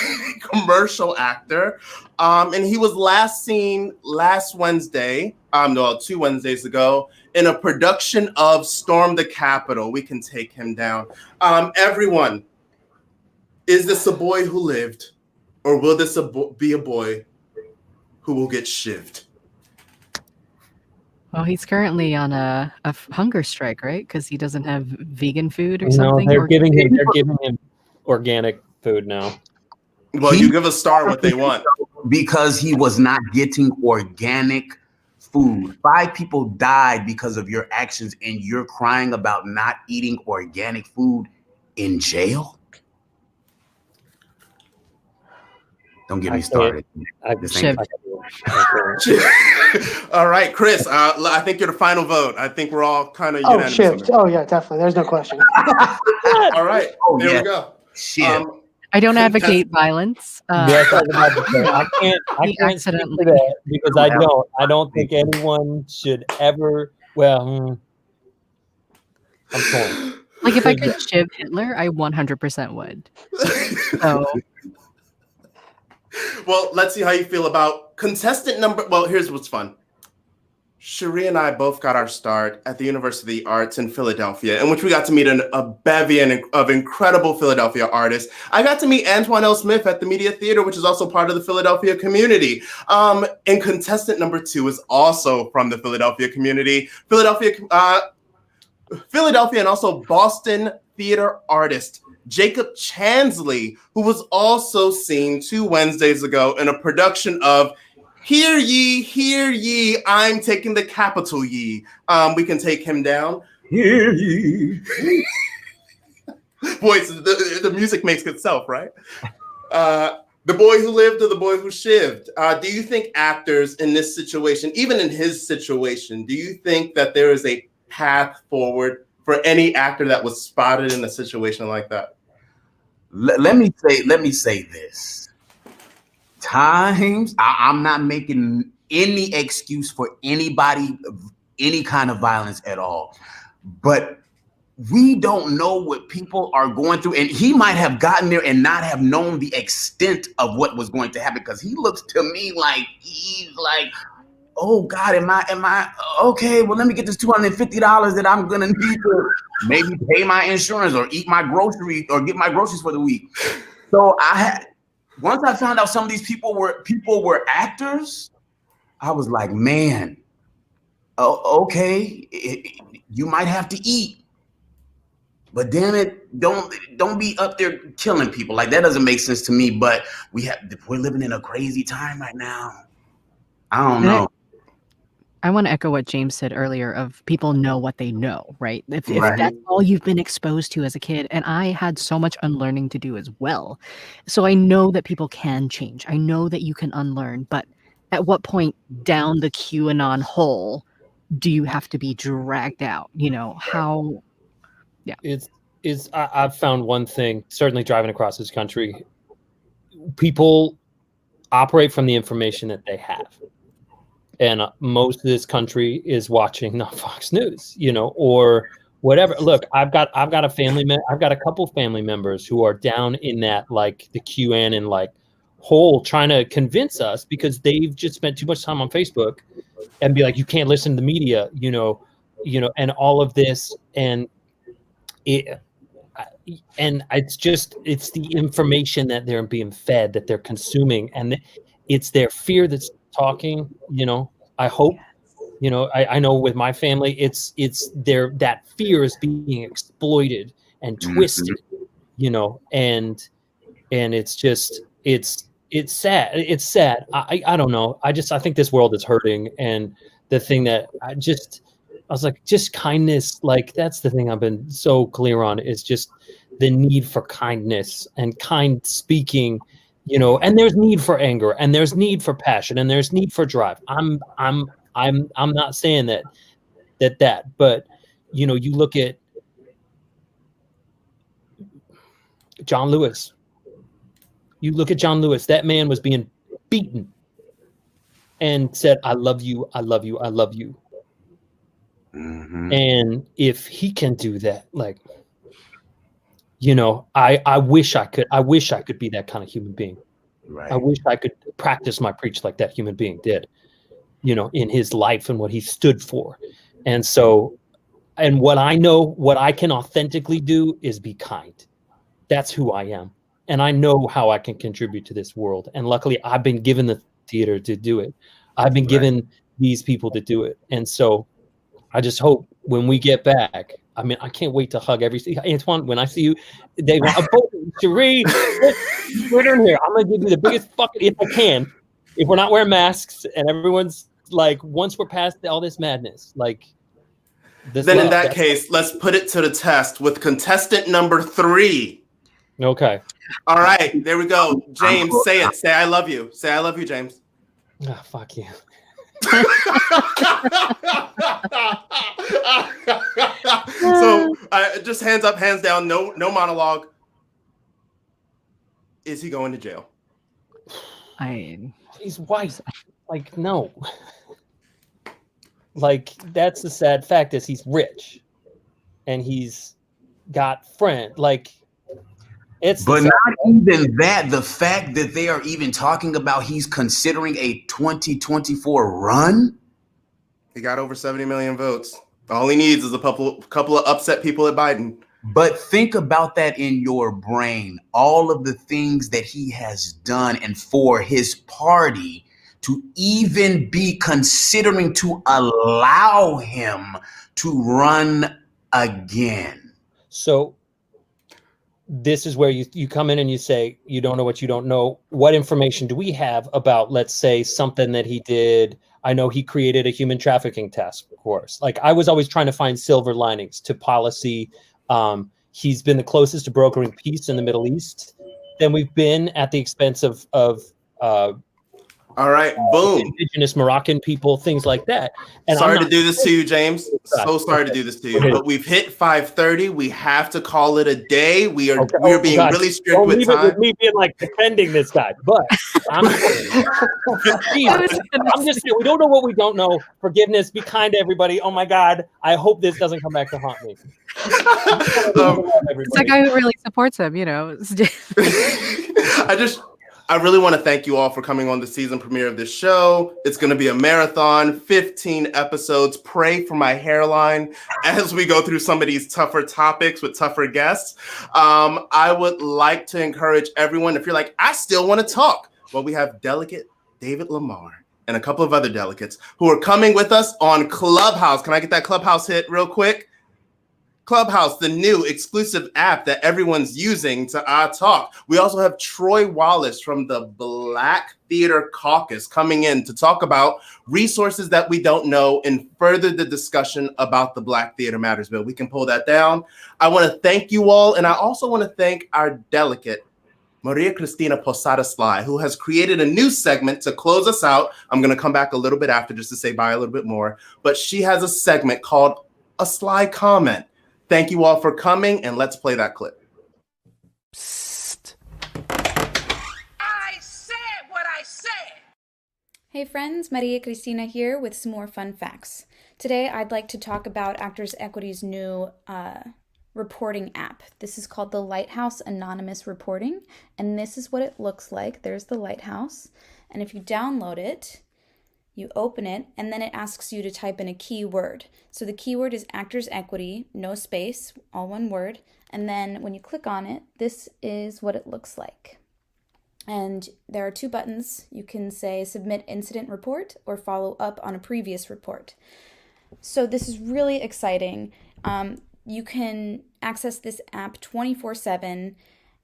commercial actor. And he was last seen last Wednesday, 2 Wednesdays ago, in a production of Storm the Capitol. We can take him down. Everyone, is this a boy who lived, or will this be a boy who will get shivved? Well, he's currently on a hunger strike, right? Because he doesn't have vegan food or something. No, they're giving him organic food now. Well, you give a star what they want. Because he was not getting organic food. 5 people died because of your actions, and you're crying about not eating organic food in jail? Don't get me started. All right, Chris, I think you're the final vote. I think we're all kind of unanimous. Shift. Oh, yeah, definitely. There's no question. All right, there we go. I don't advocate violence. Yes, I can't speak to that because I don't think anyone should ever. Well, I'm torn. Like if I could shiv Hitler, I 100% would. So. Well, let's see how you feel about contestant number. Well, here's what's fun. Cherie and I both got our start at the University of the Arts in Philadelphia, in which we got to meet a bevy of incredible Philadelphia artists. I got to meet Antoine L. Smith at the Media Theater, which is also part of the Philadelphia community. And contestant number 2 is also from the Philadelphia community. Philadelphia and also Boston theater artist Jacob Chansley, who was also seen 2 Wednesdays ago in a production of Hear Ye, I'm Taking the Capital Ye. We can take him down. Hear ye. Boys, the music makes itself, right? The Boy Who Lived or The Boy Who Shivved. Do you think actors in this situation, even in his situation, do you think that there is a path forward for any actor that was spotted in a situation like that? Let me say this. I'm not making any excuse for anybody, any kind of violence at all. But we don't know what people are going through. And he might have gotten there and not have known the extent of what was going to happen, because he looks to me like he's like, oh God, am I okay? Well, let me get this $250 that I'm gonna need to maybe pay my insurance or eat my groceries or get my groceries for the week. So once I found out some of these people were actors, I was like, man, okay, you might have to eat, but damn it, don't be up there killing people. Like, that doesn't make sense to me. But we're living in a crazy time right now. I don't know. I want to echo what James said earlier of people know what they know, right? If Right. that's all you've been exposed to as a kid, and I had so much unlearning to do as well. So I know that people can change. I know that you can unlearn, but at what point down the QAnon hole do you have to be dragged out? You know, how, yeah. I've found one thing, certainly driving across this country, people operate from the information that they have. And most of this country is watching not Fox News, you know, or whatever. Look, I've got a couple family members who are down in that, like, the QAnon like hole, trying to convince us, because they've just spent too much time on Facebook and be like, you can't listen to the media, you know, and all of this, and it's the information that they're being fed, that they're consuming, and it's their fear that's talking. I hope. I know with my family, it's that fear is being exploited and twisted. And it's just it's sad. It's sad. I don't know. I think this world is hurting, and the thing that I was like, just kindness. Like, that's the thing I've been so clear on, is just the need for kindness and kind speaking, and there's need for anger, and there's need for passion, and there's need for drive. I'm not saying that, but you look at John Lewis. That man was being beaten and said, "I love you, I love you, I love you." And if he can do that, like, I wish I could be that kind of human being. Right. I wish I could practice my preach like that human being did, in his life and what he stood for. And so, and what I can authentically do is be kind. That's who I am. And I know how I can contribute to this world. And luckily, I've been given the theater to do it. I've been given these people to do it. And so I just hope when we get back, I can't wait to hug Antoine, when I see you, Davon, Cherie, we're in here. I'm going to give you the biggest fucking, if I can, if we're not wearing masks and everyone's like, once we're past all this madness, like, then in that case, let's put it to the test with contestant number 3. Okay. All right, there we go. James, say it. Say I love you. Say I love you, James. Oh, fuck you. So just hands up, hands down, no monologue. Is he going to jail? He's white. Like, no. Like, that's the sad fact, is he's rich and he's got friends. Like, but not even that. The fact that they are even talking about he's considering a 2024 run. He got over 70 million votes. All he needs is a couple of upset people at Biden. But think about that in your brain. All of the things that he has done, and for his party to even be considering to allow him to run again. So this is where you come in and you say, you don't know what you don't know. What information do we have about, let's say, something that he did? I know he created a human trafficking task force. Like, I was always trying to find silver linings to policy. He's been the closest to brokering peace in the Middle East than we've been, at the expense of all right, boom. Indigenous Moroccan people, things like that. And sorry to do this to you, James. So sorry to do this to you, but we've hit 5:30. We have to call it a day. We are being really strict Don't with leave time. It with me being like defending this guy, but I'm just saying, we don't know what we don't know. Forgiveness, be kind to everybody. Oh my God, I hope this doesn't come back to haunt me. It's a guy who really supports him, I really want to thank you all for coming on the season premiere of this show. It's going to be a marathon, 15 episodes. Pray for my hairline as we go through some of these tougher topics with tougher guests. I would like to encourage everyone, if you're like, I still want to talk. Well, we have Delegate David Lamar and a couple of other delegates who are coming with us on Clubhouse. Can I get that Clubhouse hit real quick? Clubhouse, the new exclusive app that everyone's using to talk. We also have Troy Wallace from the Black Theater Caucus coming in to talk about resources that we don't know and further the discussion about the Black Theater Matters bill. We can pull that down. I want to thank you all, and I also want to thank our delegate, Maria Cristina Posada Sly, who has created a new segment to close us out. I'm going to come back a little bit after just to say bye a little bit more, but she has a segment called A Sly Comment. Thank you all for coming, and let's play that clip. Psst. I said what I said. Hey friends, Maria Cristina here with some more fun facts. Today I'd like to talk about Actors Equity's new reporting app. This is called the Lighthouse Anonymous Reporting, and this is what it looks like. There's the Lighthouse, and if you download it, You open it, and then it asks you to type in a keyword. So the keyword is Actors Equity, no space, all one word. And then when you click on it, this is what it looks like. And there are two buttons. You can say Submit Incident Report or Follow Up on a Previous Report. So this is really exciting. You can access this app 24/7.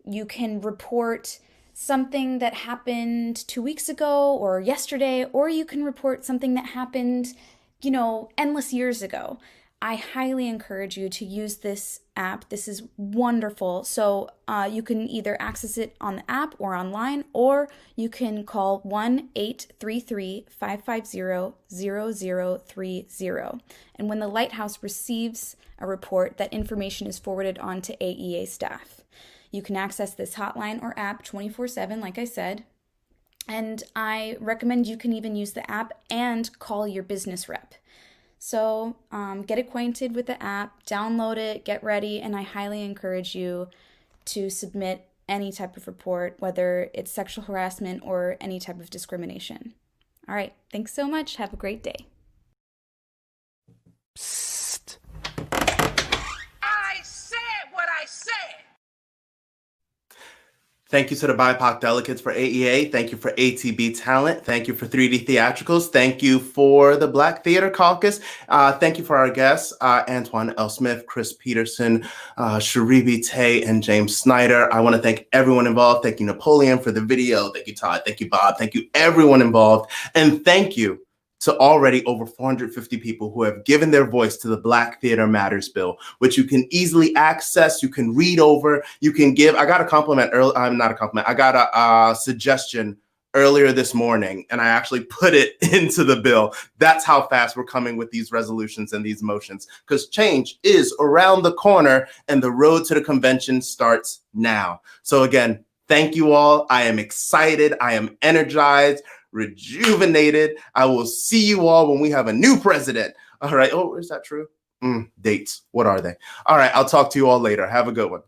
You can report something that happened 2 weeks ago or yesterday, or you can report something that happened, endless years ago. I highly encourage you to use this app. This is wonderful. So you can either access it on the app or online, or you can call 1-833-550-0030. And when the Lighthouse receives a report, that information is forwarded on to AEA staff. You can access this hotline or app 24/7, like I said. And I recommend you can even use the app and call your business rep. So get acquainted with the app, download it, get ready, and I highly encourage you to submit any type of report, whether it's sexual harassment or any type of discrimination. All right, thanks so much. Have a great day. Psst. I said what I said. Thank you to the BIPOC delegates for AEA. Thank you for ATB Talent. Thank you for 3D Theatricals. Thank you for the Black Theater Caucus. Thank you for our guests, Antoine L. Smith, Chris Peterson, Sharibi Tay, and James Snyder. I want to thank everyone involved. Thank you, Napoleon, for the video. Thank you, Todd. Thank you, Bob. Thank you, everyone involved. And thank you to already over 450 people who have given their voice to the Black Theater Matters bill, which you can easily access, you can read over, you can give. I got a compliment not a compliment, I got a suggestion earlier this morning, and I actually put it into the bill. That's how fast we're coming with these resolutions and these motions, because change is around the corner and the road to the convention starts now. So again, thank you all. I am excited. I am energized, rejuvenated. I will see you all when we have a new president. All right. Oh, is that true? Dates. What are they? All right. I'll talk to you all later. Have a good one.